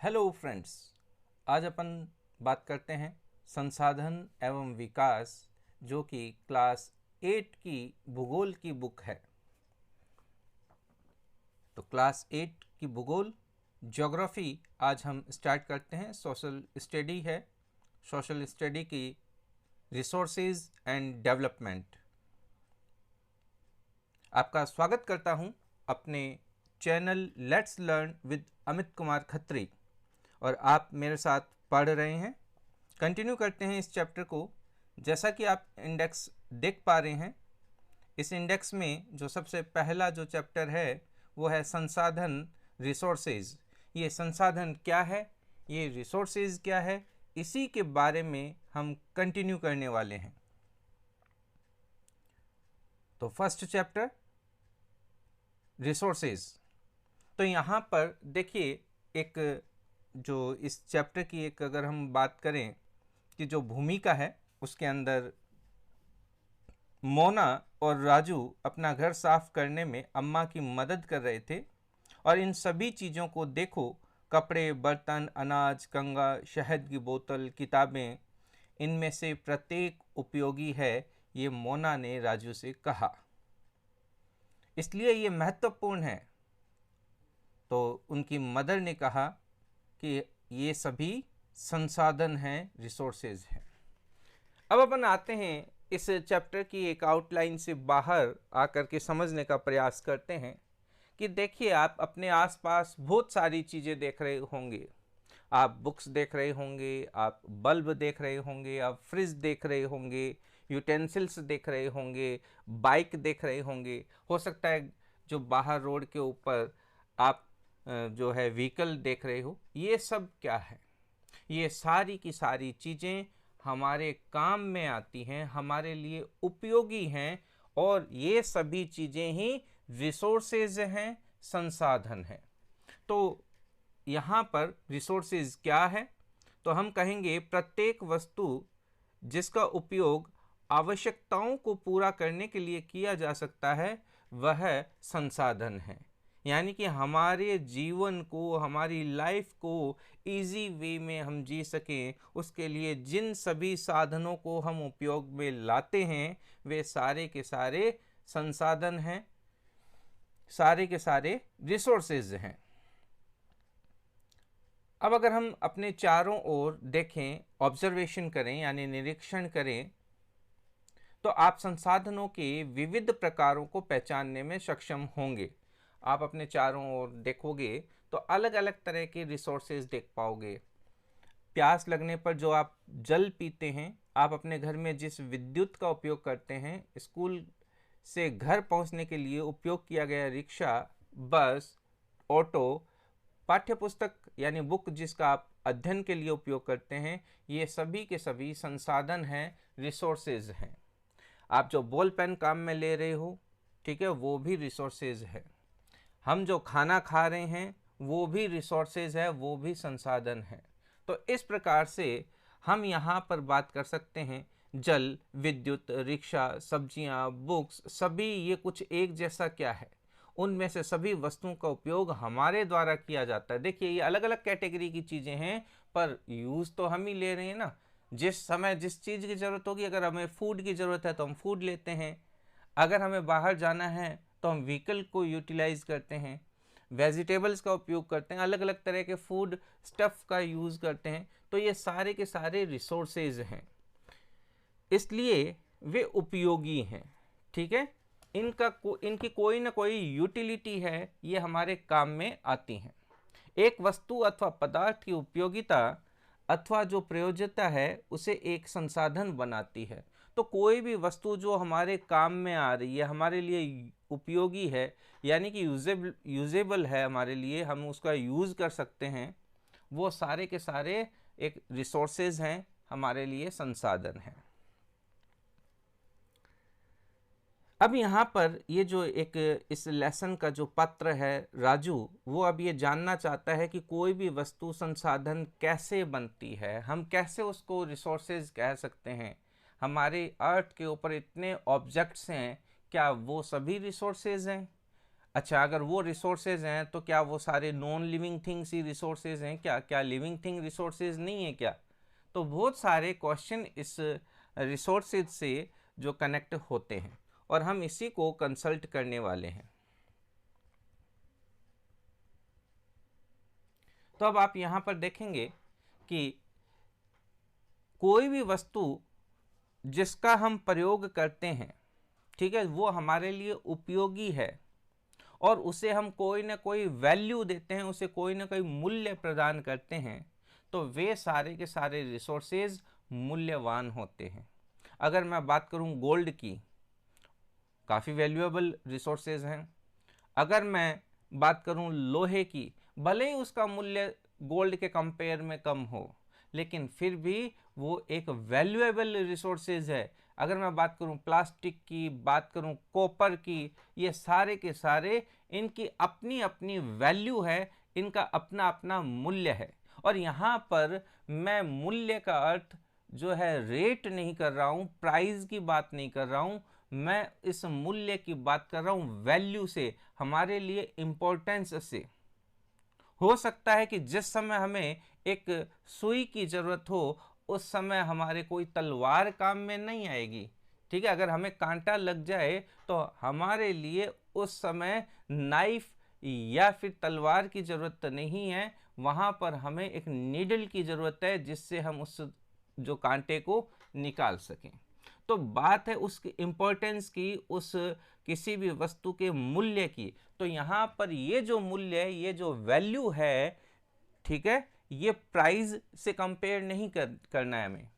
Hello friends, आज अपन बात करते हैं संसाधन एवं विकास, जो कि क्लास 8 की भूगोल की बुक है। तो क्लास 8 की भूगोल ज्योग्राफी आज हम स्टार्ट करते हैं। सोशल स्टडी है, सोशल स्टडी की रिसोर्सेज एंड डेवलपमेंट। आपका स्वागत करता हूं अपने channel let's learn with Amit Kumar Khatri, और आप मेरे साथ पढ़ रहे हैं। कंटिन्यू करते हैं इस चैप्टर को। जैसा कि आप इंडेक्स देख पा रहे हैं, इस इंडेक्स में जो सबसे पहला जो चैप्टर है वो है संसाधन, रिसोर्सेज। ये संसाधन क्या है, ये रिसोर्सेज क्या है, इसी के बारे में हम कंटिन्यू करने वाले हैं। तो फर्स्ट चैप्टर रिसोर्सेज। तो यहाँ पर देखिए, एक जो इस चैप्टर की एक अगर हम बात करें कि जो भूमिका है, उसके अंदर मोना और राजू अपना घर साफ करने में अम्मा की मदद कर रहे थे। और इन सभी चीज़ों को देखो, कपड़े, बर्तन, अनाज, कंगा, शहद की बोतल, किताबें, इनमें से प्रत्येक उपयोगी है, ये मोना ने राजू से कहा। इसलिए ये महत्वपूर्ण है। तो उनकी मदर ने कहा कि ये सभी संसाधन हैं, रिसोर्सेज हैं। अब अपन आते हैं इस चैप्टर की एक आउटलाइन से बाहर आकर के समझने का प्रयास करते हैं कि देखिए, आप अपने आसपास बहुत सारी चीज़ें देख रहे होंगे। आप बुक्स देख रहे होंगे, आप बल्ब देख रहे होंगे, आप फ्रिज देख रहे होंगे, यूटेंसिल्स देख रहे होंगे, बाइक देख रहे होंगे। हो सकता है जो बाहर रोड के ऊपर आप जो है व्हीकल देख रहे हो। ये सब क्या है? ये सारी की सारी चीज़ें हमारे काम में आती हैं, हमारे लिए उपयोगी हैं, और ये सभी चीज़ें ही रिसोर्सेज हैं, संसाधन हैं। तो यहाँ पर रिसोर्सेज क्या है? तो हम कहेंगे प्रत्येक वस्तु जिसका उपयोग आवश्यकताओं को पूरा करने के लिए किया जा सकता है, वह संसाधन है। यानी कि हमारे जीवन को, हमारी लाइफ को इजी वे में हम जी सकें, उसके लिए जिन सभी साधनों को हम उपयोग में लाते हैं, वे सारे के सारे संसाधन हैं, सारे के सारे रिसोर्सेज हैं। अब अगर हम अपने चारों ओर देखें, ऑब्जर्वेशन करें यानी निरीक्षण करें, तो आप संसाधनों के विविध प्रकारों को पहचानने में सक्षम होंगे। आप अपने चारों ओर देखोगे तो अलग अलग तरह के रिसोर्सेज देख पाओगे। प्यास लगने पर जो आप जल पीते हैं, आप अपने घर में जिस विद्युत का उपयोग करते हैं, स्कूल से घर पहुंचने के लिए उपयोग किया गया रिक्शा, बस, ऑटो, पाठ्यपुस्तक यानी बुक जिसका आप अध्ययन के लिए उपयोग करते हैं, ये सभी के सभी संसाधन हैं, रिसोर्सेज हैं। आप जो बॉल पेन काम में ले रहे हो, ठीक है, वो भी रिसोर्सेज है। हम जो खाना खा रहे हैं वो भी रिसोर्सेज है, वो भी संसाधन है। तो इस प्रकार से हम यहाँ पर बात कर सकते हैं, जल, विद्युत, रिक्शा, सब्जियाँ, बुक्स, सभी ये कुछ एक जैसा क्या है, उनमें से सभी वस्तुओं का उपयोग हमारे द्वारा किया जाता है। देखिए, ये अलग अलग कैटेगरी की चीज़ें हैं, पर यूज़ तो हम ही ले रहे हैं ना। जिस समय जिस चीज़ की ज़रूरत होगी, अगर हमें फूड की ज़रूरत है तो हम फूड लेते हैं, अगर हमें बाहर जाना है तो हम व्हीकल को यूटिलाइज करते हैं, वेजिटेबल्स का उपयोग करते हैं, अलग अलग तरह के फूड स्टफ़ का यूज़ करते हैं। तो ये सारे के सारे रिसोर्सेज हैं, इसलिए वे उपयोगी हैं। ठीक है, इनकी कोई ना कोई यूटिलिटी है, ये हमारे काम में आती हैं। एक वस्तु अथवा पदार्थ की उपयोगिता अथवा जो प्रयोज्यता है, उसे एक संसाधन बनाती है। तो कोई भी वस्तु जो हमारे काम में आ रही है, हमारे लिए उपयोगी है, यानी कि यूजेबल है हमारे लिए, हम उसका यूज़ कर सकते हैं, वो सारे के सारे एक रिसोर्सेज हैं, हमारे लिए संसाधन हैं। अब यहाँ पर ये जो एक इस लेसन का जो पत्र है, राजू वो अब ये जानना चाहता है कि कोई भी वस्तु संसाधन कैसे बनती है, हम कैसे उसको रिसोर्सेज कह सकते हैं। हमारे अर्थ के ऊपर इतने ऑब्जेक्ट्स हैं, क्या वो सभी रिसोर्सेज हैं? अच्छा, अगर वो रिसोर्सेज हैं तो क्या वो सारे नॉन लिविंग थिंग्स ही रिसोर्सेज हैं क्या? क्या लिविंग थिंग रिसोर्सेज नहीं है क्या? तो बहुत सारे क्वेश्चन इस रिसोर्सेज से जो कनेक्ट होते हैं और हम इसी को कंसल्ट करने वाले हैं। तो अब आप यहाँ पर देखेंगे कि कोई भी वस्तु जिसका हम प्रयोग करते हैं, ठीक है, वो हमारे लिए उपयोगी है और उसे हम कोई ना कोई वैल्यू देते हैं, उसे कोई ना कोई मूल्य प्रदान करते हैं, तो वे सारे के सारे रिसोर्सेज मूल्यवान होते हैं। अगर मैं बात करूं गोल्ड की, काफ़ी वैल्यूएबल रिसोर्सेज हैं। अगर मैं बात करूं लोहे की, भले ही उसका मूल्य गोल्ड के कंपेयर में कम हो, लेकिन फिर भी वो एक वैल्यूएबल रिसोर्सेज है। अगर मैं बात करूं प्लास्टिक की, बात करूं कॉपर की, ये सारे के सारे इनकी अपनी अपनी वैल्यू है, इनका अपना अपना मूल्य है। और यहाँ पर मैं मूल्य का अर्थ जो है रेट नहीं कर रहा हूँ, प्राइस की बात नहीं कर रहा हूँ, मैं इस मूल्य की बात कर रहा हूँ वैल्यू से, हमारे लिए इम्पोर्टेंस से। हो सकता है कि जिस समय हमें एक सुई की ज़रूरत हो, उस समय हमारे कोई तलवार काम में नहीं आएगी, ठीक है। अगर हमें कांटा लग जाए तो हमारे लिए उस समय नाइफ या फिर तलवार की ज़रूरत नहीं है, वहाँ पर हमें एक नीडल की ज़रूरत है जिससे हम उस जो कांटे को निकाल सकें। तो बात है उस इम्पोर्टेंस की, उस किसी भी वस्तु के मूल्य की। तो यहाँ पर ये जो मूल्य है, ये जो वैल्यू है, ठीक है, ये प्राइस से कंपेयर नहीं करना है हमें।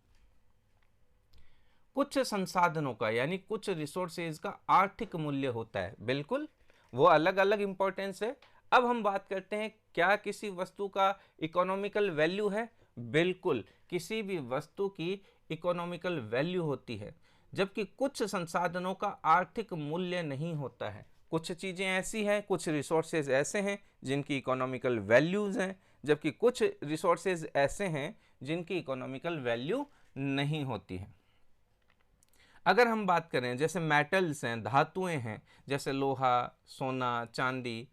कुछ संसाधनों का यानी कुछ रिसोर्सेज का आर्थिक मूल्य होता है, बिल्कुल वो अलग अलग इंपॉर्टेंस है। अब हम बात करते हैं क्या किसी वस्तु का इकोनॉमिकल वैल्यू है? बिल्कुल, किसी भी वस्तु की इकोनॉमिकल वैल्यू होती है, जबकि कुछ संसाधनों का आर्थिक मूल्य नहीं होता है। कुछ चीज़ें ऐसी हैं, कुछ रिसोर्सेज ऐसे हैं जिनकी इकोनॉमिकल वैल्यूज़ हैं, जबकि कुछ रिसोर्सेज ऐसे हैं जिनकी इकोनॉमिकल वैल्यू नहीं होती है। अगर हम बात करें जैसे मेटल्स हैं, धातुएं हैं, जैसे लोहा, सोना, चांदी,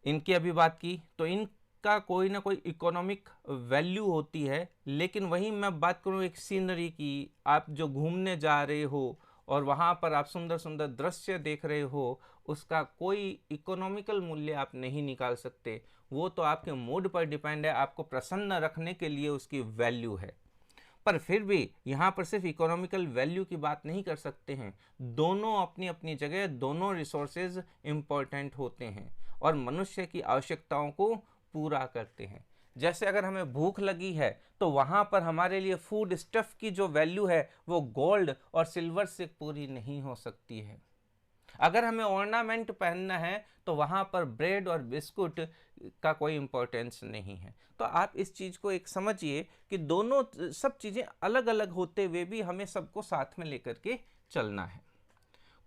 इनकी अभी बात की, तो इनका कोई ना कोई इकोनॉमिक वैल्यू होती है। लेकिन वहीं मैं बात करूं एक सीनरी की, आप जो घूमने जा रहे हो और वहाँ पर आप सुंदर सुंदर दृश्य देख रहे हो, उसका कोई इकोनॉमिकल मूल्य आप नहीं निकाल सकते। वो तो आपके मूड पर डिपेंड है, आपको प्रसन्न रखने के लिए उसकी वैल्यू है। पर फिर भी यहाँ पर सिर्फ इकोनॉमिकल वैल्यू की बात नहीं कर सकते हैं। दोनों अपनी अपनी जगह, दोनों रिसोर्सेज इम्पोर्टेंट होते हैं और मनुष्य की आवश्यकताओं को पूरा करते हैं। जैसे अगर हमें भूख लगी है तो वहाँ पर हमारे लिए फूड स्टफ की जो वैल्यू है वो गोल्ड और सिल्वर से पूरी नहीं हो सकती है। अगर हमें ऑर्नामेंट पहनना है तो वहाँ पर ब्रेड और बिस्कुट का कोई इम्पोर्टेंस नहीं है। तो आप इस चीज़ को एक समझिए कि दोनों सब चीज़ें अलग अलग होते हुए भी हमें सबको साथ में लेकर के चलना है।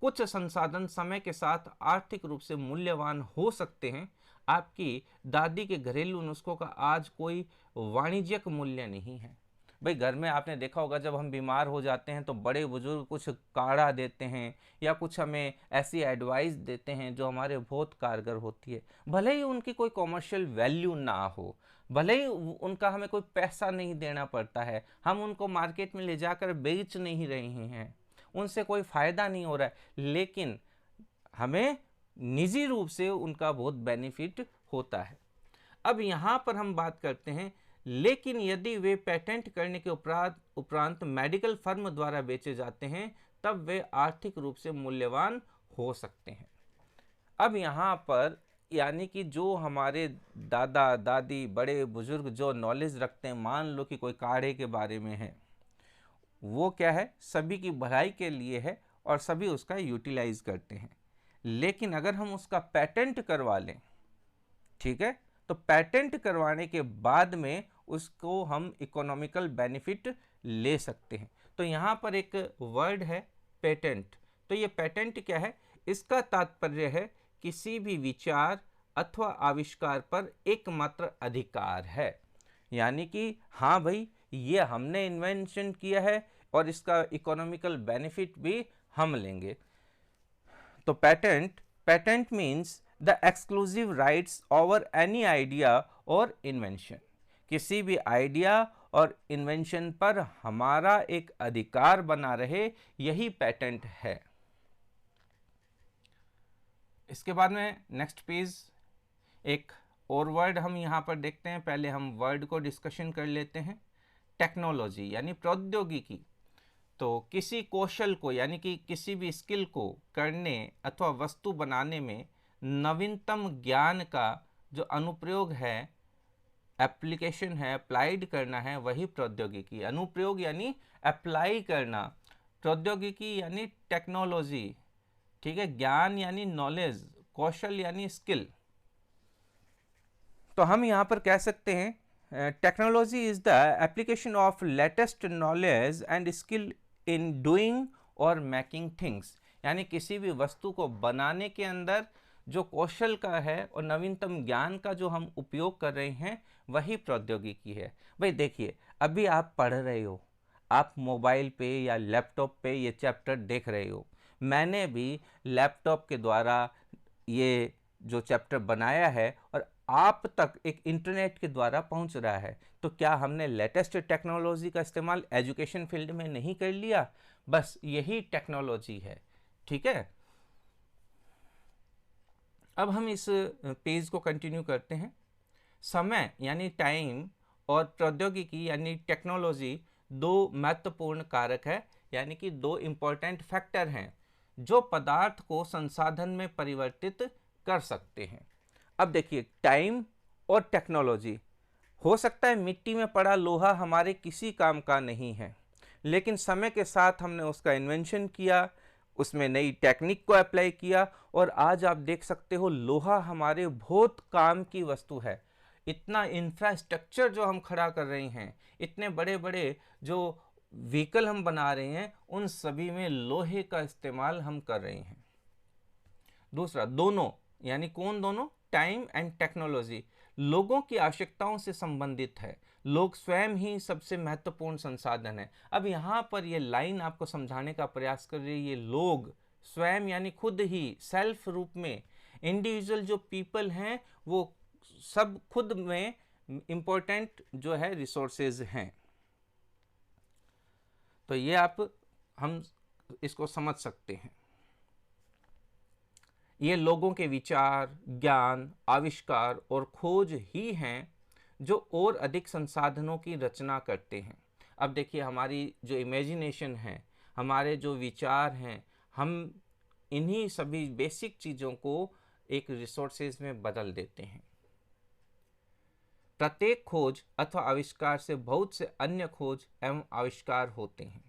कुछ संसाधन समय के साथ आर्थिक रूप से मूल्यवान हो सकते हैं। आपकी दादी के घरेलू नुस्खों का आज कोई वाणिज्यिक मूल्य नहीं है। भाई घर में आपने देखा होगा जब हम बीमार हो जाते हैं तो बड़े बुजुर्ग कुछ काढ़ा देते हैं या कुछ हमें ऐसी एडवाइस देते हैं जो हमारे बहुत कारगर होती है। भले ही उनकी कोई कॉमर्शियल वैल्यू ना हो, भले ही उनका हमें कोई पैसा नहीं देना पड़ता है, हम उनको मार्केट में ले जाकर बेच नहीं रहे हैं, उनसे कोई फ़ायदा नहीं हो रहा है, लेकिन हमें निजी रूप से उनका बहुत बेनिफिट होता है। अब यहाँ पर हम बात करते हैं, लेकिन यदि वे पेटेंट करने के उपरांत मेडिकल फर्म द्वारा बेचे जाते हैं तब वे आर्थिक रूप से मूल्यवान हो सकते हैं। अब यहाँ पर यानी कि जो हमारे दादा दादी बड़े बुजुर्ग जो नॉलेज रखते हैं, मान लो कि कोई काढ़े के बारे में है, वो क्या है सभी की भलाई के लिए है और सभी उसका यूटिलाइज करते हैं। लेकिन अगर हम उसका पेटेंट करवा लें, ठीक है, तो पेटेंट करवाने के बाद में उसको हम इकोनॉमिकल बेनिफिट ले सकते हैं। तो यहाँ पर एक वर्ड है पेटेंट। तो ये पेटेंट क्या है? इसका तात्पर्य है किसी भी विचार अथवा आविष्कार पर एकमात्र अधिकार है। यानी कि हाँ भाई, ये हमने इन्वेंशन किया है और इसका इकोनॉमिकल बेनिफिट भी हम लेंगे। तो patent patent means the exclusive rights over any idea और इन्वेंशन। किसी भी आइडिया और इन्वेंशन पर हमारा एक अधिकार बना रहे, यही पेटेंट है। इसके बाद में नेक्स्ट पेज एक और वर्ड हम यहाँ पर देखते हैं। पहले हम वर्ड को डिस्कशन कर लेते हैं। टेक्नोलॉजी यानी प्रौद्योगिकी। तो किसी कौशल को यानी कि किसी भी स्किल को करने अथवा वस्तु बनाने में नवीनतम ज्ञान का जो अनुप्रयोग है, एप्लीकेशन है, अप्लाइड करना है, वही प्रौद्योगिकी। अनुप्रयोग यानी अप्लाई करना, प्रौद्योगिकी यानी टेक्नोलॉजी, ठीक है। ज्ञान यानी नॉलेज, कौशल यानी स्किल। तो हम यहाँ पर कह सकते हैं technology is the application of latest knowledge and skill in doing और मेकिंग थिंग्स। यानी किसी भी वस्तु को बनाने के अंदर जो कौशल का है और नवीनतम ज्ञान का जो हम उपयोग कर रहे हैं, वही प्रौद्योगिकी है। भाई देखिए, अभी आप पढ़ रहे हो, आप मोबाइल पे या लैपटॉप पे ये चैप्टर देख रहे हो। मैंने भी लैपटॉप के द्वारा ये जो चैप्टर बनाया है और आप तक एक इंटरनेट के द्वारा पहुंच रहा है। तो क्या हमने लेटेस्ट टेक्नोलॉजी का इस्तेमाल एजुकेशन फील्ड में नहीं कर लिया? बस यही टेक्नोलॉजी है, ठीक है। अब हम इस पेज को कंटिन्यू करते हैं। समय यानी टाइम और प्रौद्योगिकी यानी टेक्नोलॉजी दो महत्वपूर्ण कारक है, यानी कि दो इम्पोर्टेंट फैक्टर हैं जो पदार्थ को संसाधन में परिवर्तित कर सकते हैं। अब देखिए, टाइम और टेक्नोलॉजी। हो सकता है मिट्टी में पड़ा लोहा हमारे किसी काम का नहीं है, लेकिन समय के साथ हमने उसका इन्वेंशन किया, उसमें नई टेक्निक को अप्लाई किया और आज आप देख सकते हो लोहा हमारे बहुत काम की वस्तु है। इतना इंफ्रास्ट्रक्चर जो हम खड़ा कर रहे हैं, इतने बड़े बड़े जो व्हीकल हम बना रहे हैं, उन सभी में लोहे का इस्तेमाल हम कर रहे हैं। दूसरा, दोनों यानी कौन दोनों? टाइम एंड टेक्नोलॉजी लोगों की आवश्यकताओं से संबंधित है। लोग स्वयं ही सबसे महत्वपूर्ण संसाधन है। अब यहाँ पर ये लाइन आपको समझाने का प्रयास कर रही है, ये लोग स्वयं यानी खुद ही, सेल्फ रूप में, इंडिविजुअल जो पीपल हैं वो सब खुद में इम्पोर्टेंट जो है रिसोर्सेज हैं। तो ये हम इसको समझ सकते हैं। ये लोगों के विचार, ज्ञान, आविष्कार और खोज ही हैं जो और अधिक संसाधनों की रचना करते हैं। अब देखिए, हमारी जो इमेजिनेशन है, हमारे जो विचार हैं, हम इन्हीं सभी बेसिक चीज़ों को एक रिसोर्सेज में बदल देते हैं। प्रत्येक खोज अथवा आविष्कार से बहुत से अन्य खोज एवं आविष्कार होते हैं।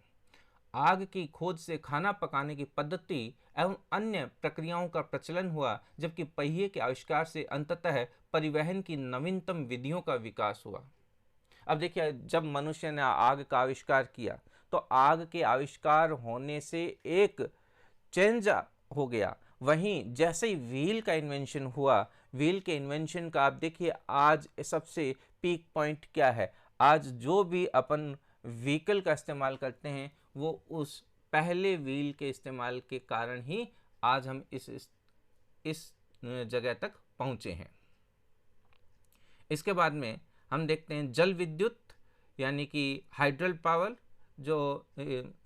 आग की खोज से खाना पकाने की पद्धति एवं अन्य प्रक्रियाओं का प्रचलन हुआ, जबकि पहिए के आविष्कार से अंततः परिवहन की नवीनतम विधियों का विकास हुआ। अब देखिए, जब मनुष्य ने आग का आविष्कार किया तो आग के आविष्कार होने से एक चेंज हो गया। वहीं जैसे ही व्हील का इन्वेंशन हुआ, व्हील के इन्वेंशन का आप देखिए आज सबसे पीक पॉइंट क्या है। आज जो भी अपन व्हीकल का इस्तेमाल करते हैं वो उस पहले व्हील के इस्तेमाल के कारण ही आज हम इस जगह तक पहुंचे हैं। इसके बाद में हम देखते हैं जल विद्युत यानी कि हाइड्रल पावर, जो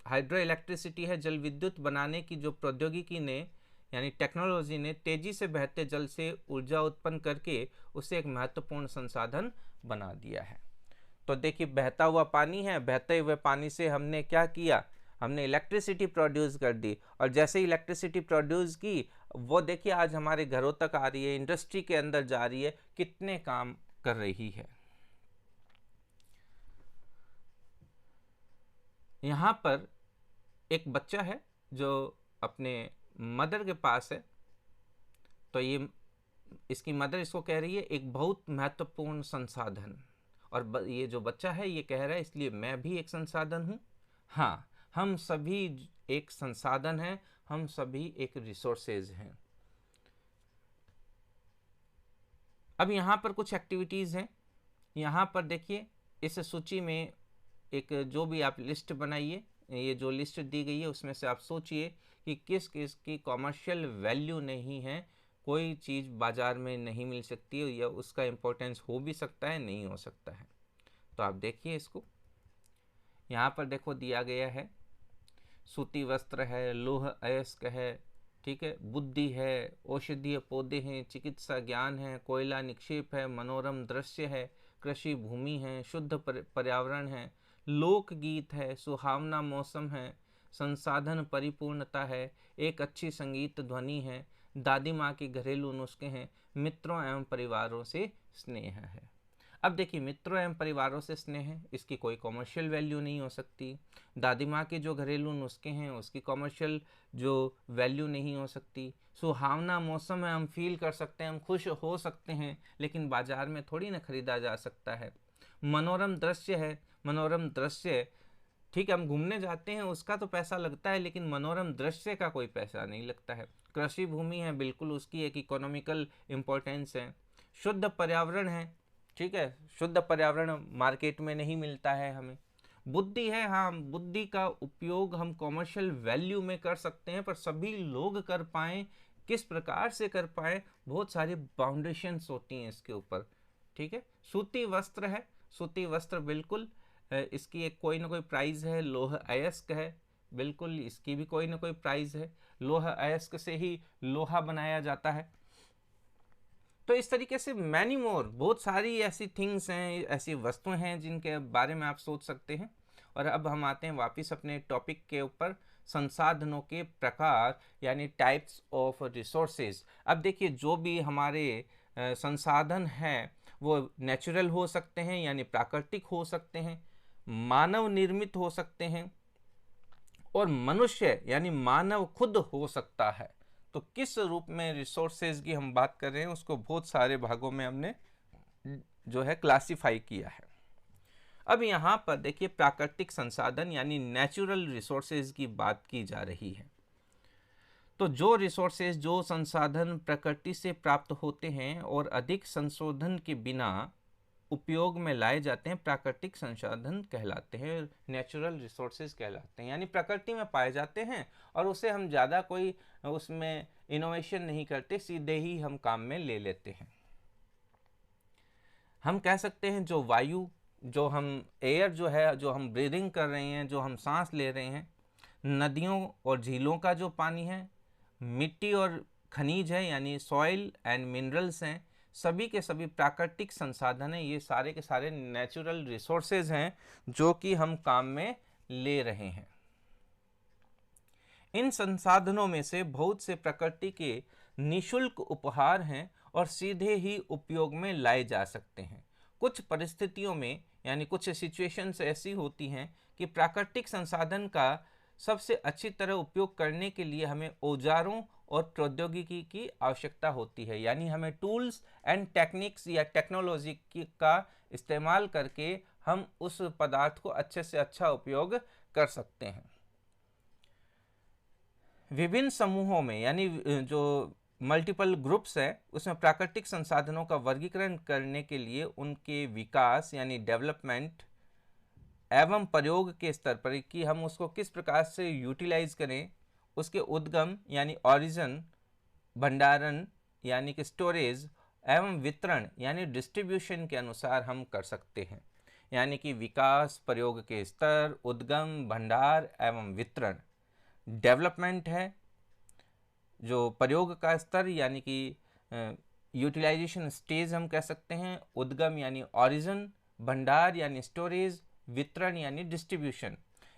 हाइड्रो इलेक्ट्रिसिटी है, जल विद्युत बनाने की जो प्रौद्योगिकी ने यानी टेक्नोलॉजी ने तेजी से बहते जल से ऊर्जा उत्पन्न करके उसे एक महत्वपूर्ण संसाधन बना दिया है। तो देखिए, बहता हुआ पानी है, बहते हुए पानी से हमने क्या किया? हमने इलेक्ट्रिसिटी प्रोड्यूस कर दी, और जैसे ही इलेक्ट्रिसिटी प्रोड्यूस की वो देखिए आज हमारे घरों तक आ रही है, इंडस्ट्री के अंदर जा रही है, कितने काम कर रही है। यहाँ पर एक बच्चा है जो अपने मदर के पास है, तो ये इसकी मदर इसको कह रही है एक बहुत महत्वपूर्ण संसाधन, और ये जो बच्चा है ये कह रहा है इसलिए मैं भी एक संसाधन हूँ। हाँ, हम सभी एक संसाधन हैं, हम सभी एक रिसोर्सेज हैं। अब यहाँ पर कुछ एक्टिविटीज़ हैं। यहाँ पर देखिए, इस सूची में एक जो भी आप लिस्ट बनाइए, ये जो लिस्ट दी गई है उसमें से आप सोचिए कि किस किस की कॉमर्शियल वैल्यू नहीं है, कोई चीज़ बाज़ार में नहीं मिल सकती है, या उसका इम्पोर्टेंस हो भी सकता है, नहीं हो सकता है। तो आप देखिए इसको, यहाँ पर देखो दिया गया है, सूती वस्त्र है, लोह अयस्क है, ठीक है, बुद्धि है, औषधीय पौधे हैं, चिकित्सा ज्ञान है, कोयला निक्षेप है, मनोरम दृश्य है, कृषि भूमि है, शुद्ध पर्यावरण है, लोकगीत है, सुहावना मौसम है, संसाधन परिपूर्णता है, एक अच्छी संगीत ध्वनि है, दादी माँ के घरेलू नुस्खे हैं, मित्रों एवं परिवारों से स्नेह है। अब देखिए, मित्रों एवं परिवारों से स्नेह है, इसकी कोई कॉमर्शियल वैल्यू नहीं हो सकती। दादी माँ के जो घरेलू नुस्खे हैं उसकी कॉमर्शियल जो वैल्यू नहीं हो सकती। सुहावना मौसम है, हम फील कर सकते हैं, हम खुश हो सकते हैं, लेकिन बाजार में थोड़ी ना खरीदा जा सकता है। मनोरम दृश्य है, मनोरम दृश्य, ठीक है, हम घूमने जाते हैं उसका तो पैसा लगता है, लेकिन मनोरम दृश्य का कोई पैसा नहीं लगता है। कृषि भूमि है, बिल्कुल उसकी एक इकोनॉमिकल इम्पोर्टेंस है। शुद्ध पर्यावरण है, ठीक है, शुद्ध पर्यावरण मार्केट में नहीं मिलता है हमें। बुद्धि है, हाँ, बुद्धि का उपयोग हम कॉमर्शियल वैल्यू में कर सकते हैं, पर सभी लोग कर पाएँ, किस प्रकार से कर पाएँ, बहुत सारी बाउंडेशंस होती हैं इसके ऊपर, ठीक है। सूती वस्त्र है, सूती वस्त्र बिल्कुल इसकी एक कोई ना कोई प्राइज़ है। लोह अयस्क है, बिल्कुल इसकी भी कोई ना कोई प्राइज़ है, लोह अयस्क से ही लोहा बनाया जाता है। तो इस तरीके से मैनी मोर, बहुत सारी ऐसी थिंग्स हैं, ऐसी वस्तुएं हैं जिनके बारे में आप सोच सकते हैं। और अब हम आते हैं वापस अपने टॉपिक के ऊपर, संसाधनों के प्रकार यानी टाइप्स ऑफ रिसोर्सेज। अब देखिए, जो भी हमारे संसाधन हैं वो नेचुरल हो सकते हैं यानी प्राकृतिक हो सकते हैं, मानव निर्मित हो सकते हैं, और मनुष्य यानी मानव खुद हो सकता है। तो किस रूप में रिसोर्सेज की हम बात कर रहे हैं उसको बहुत सारे भागों में हमने जो है क्लासिफाई किया है। अब यहाँ पर देखिए, प्राकृतिक संसाधन यानी नेचुरल रिसोर्सेज की बात की जा रही है। तो जो रिसोर्सेज, जो संसाधन प्रकृति से प्राप्त होते हैं और अधिक संशोधन के बिना उपयोग में लाए जाते हैं, प्राकृतिक संसाधन कहलाते हैं, नेचुरल रिसोर्सेज कहलाते हैं। यानी प्रकृति में पाए जाते हैं और उसे हम ज़्यादा कोई उसमें इनोवेशन नहीं करते, सीधे ही हम काम में ले लेते हैं। हम कह सकते हैं जो वायु, जो हम एयर जो है, जो हम ब्रीदिंग कर रहे हैं, जो हम सांस ले रहे हैं, नदियों और झीलों का जो पानी है, मिट्टी और खनिज है यानी सॉइल एंड मिनरल्स हैं, सभी के सभी प्राकृतिक संसाधन हैं। ये सारे के सारे नेचुरल रिसोर्सेज हैं जो कि हम काम में ले रहे हैं। इन संसाधनों में से बहुत से प्रकृति के निःशुल्क उपहार हैं और सीधे ही उपयोग में लाए जा सकते हैं। कुछ परिस्थितियों में यानी कुछ सिचुएशंस ऐसी होती हैं कि प्राकृतिक संसाधन का सबसे अच्छी तरह उपयोग करने के लिए हमें औजारों और प्रौद्योगिकी की आवश्यकता होती है। यानी हमें टूल्स एंड टेक्निक्स या टेक्नोलॉजी का इस्तेमाल करके हम उस पदार्थ को अच्छे से अच्छा उपयोग कर सकते हैं। विभिन्न समूहों में यानी जो मल्टीपल ग्रुप्स है, उसमें प्राकृतिक संसाधनों का वर्गीकरण करने के लिए उनके विकास यानी डेवलपमेंट एवं प्रयोग के स्तर पर कि हम उसको किस प्रकार से यूटिलाइज करें, उसके उद्गम यानी ओरिजिन, भंडारण यानी कि स्टोरेज, एवं वितरण यानी डिस्ट्रीब्यूशन के अनुसार हम कर सकते हैं। यानी कि विकास, प्रयोग के स्तर, उद्गम, भंडार एवं वितरण। डेवलपमेंट है जो प्रयोग का स्तर यानी कि यूटिलाइजेशन स्टेज हम कह सकते हैं, उद्गम यानी ओरिजिन, भंडार यानी स्टोरेज, वितरण यानी डिस्ट्रीब्यूशन।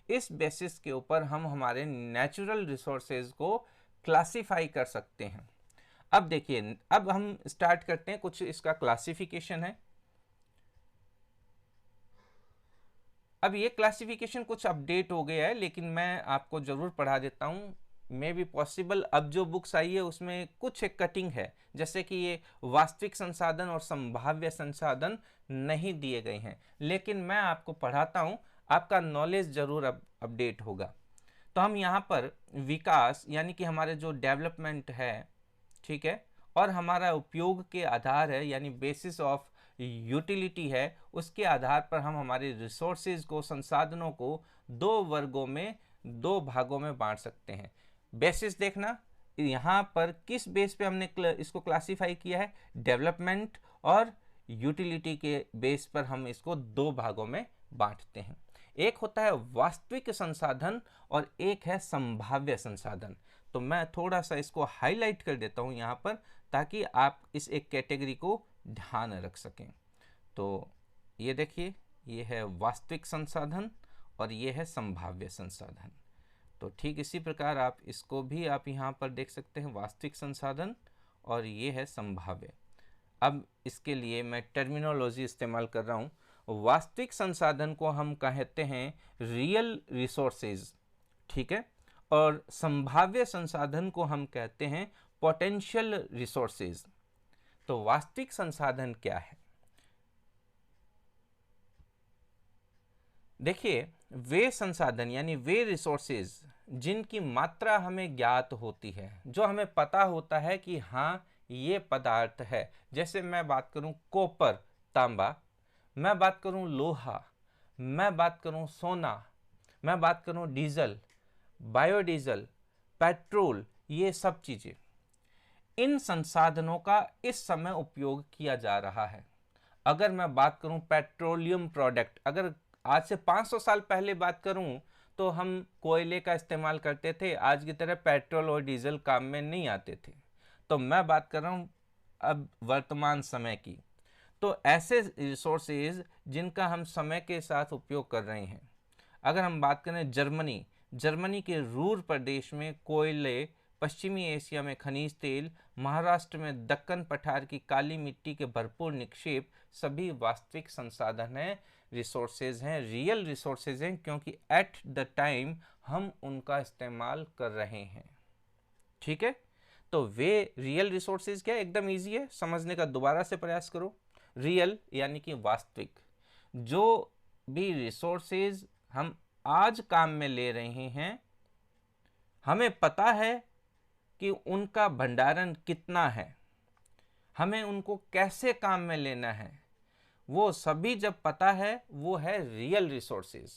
इस बेसिस के ऊपर हम हमारे नेचुरल रिसोर्सेज को क्लासिफाई कर सकते हैं। अब देखिए, अब हम स्टार्ट करते हैं, कुछ इसका क्लासिफिकेशन है। अब ये क्लासिफिकेशन कुछ अपडेट हो गया है, लेकिन मैं आपको ज़रूर पढ़ा देता हूँ। मे बी पॉसिबल अब जो बुक्स आई है उसमें कुछ एक कटिंग है, जैसे कि ये वास्तविक संसाधन और संभाव्य संसाधन नहीं दिए गए हैं, लेकिन मैं आपको पढ़ाता हूँ, आपका नॉलेज ज़रूर अपडेट होगा। तो हम यहाँ पर विकास यानी कि हमारे जो डेवलपमेंट है, ठीक है, और हमारा उपयोग के आधार है यानी बेसिस ऑफ यूटिलिटी है, उसके आधार पर हम हमारे रिसोर्सेज को, संसाधनों को दो वर्गों में, दो भागों में बांट सकते हैं। बेसिस देखना, यहाँ पर किस बेस पे हमने इसको क्लासिफाई किया है, डेवलपमेंट और यूटिलिटी के बेस पर हम इसको दो भागों में बांटते हैं। एक होता है वास्तविक संसाधन और एक है संभाव्य संसाधन। तो मैं थोड़ा सा इसको हाईलाइट कर देता हूँ यहाँ पर, ताकि आप इस एक कैटेगरी को ध्यान रख सकें। तो ये देखिए, ये है वास्तविक संसाधन और ये है संभाव्य संसाधन। तो ठीक इसी प्रकार आप इसको भी आप यहाँ पर देख सकते हैं, वास्तविक संसाधन और ये है संभाव्य। अब इसके लिए मैं टर्मिनोलॉजी इस्तेमाल कर रहा हूँ। वास्तविक संसाधन को हम कहते हैं रियल रिसोर्सेज, ठीक है, और संभाव्य संसाधन को हम कहते हैं पोटेंशियल रिसोर्सेज। तो वास्तविक संसाधन क्या है? देखिए, वे संसाधन यानी वे रिसोर्सेज जिनकी मात्रा हमें ज्ञात होती है, जो हमें पता होता है कि हाँ ये पदार्थ है। जैसे मैं बात करूं कॉपर तांबा, मैं बात करूं लोहा, मैं बात करूं सोना, मैं बात करूं डीजल, बायोडीजल, पेट्रोल, ये सब चीज़ें, इन संसाधनों का इस समय उपयोग किया जा रहा है। अगर मैं बात करूं पेट्रोलियम प्रोडक्ट, अगर आज से 500 साल पहले बात करूं तो हम कोयले का इस्तेमाल करते थे, आज की तरह पेट्रोल और डीजल काम में नहीं आते थे। तो मैं बात कर रहा हूं अब वर्तमान समय की। तो ऐसे रिसोर्सेज जिनका हम समय के साथ उपयोग कर रहे हैं। अगर हम बात करें जर्मनी के रूर प्रदेश में कोयले, पश्चिमी एशिया में खनिज तेल, महाराष्ट्र में दक्कन पठार की काली मिट्टी के भरपूर निक्षेप, सभी वास्तविक संसाधन हैं, रिसोर्सेज हैं, रियल रिसोर्सेज हैं, क्योंकि एट द टाइम हम उनका इस्तेमाल कर रहे हैं। ठीक है, तो वे रियल रिसोर्सेज क्या, एकदम इजी है समझने का, दोबारा से प्रयास करो। रियल यानी कि वास्तविक, जो भी रिसोर्सेज हम आज काम में ले रहे हैं, हमें पता है कि उनका भंडारण कितना है, हमें उनको कैसे काम में लेना है, वो सभी जब पता है, वो है रियल रिसोर्सेज।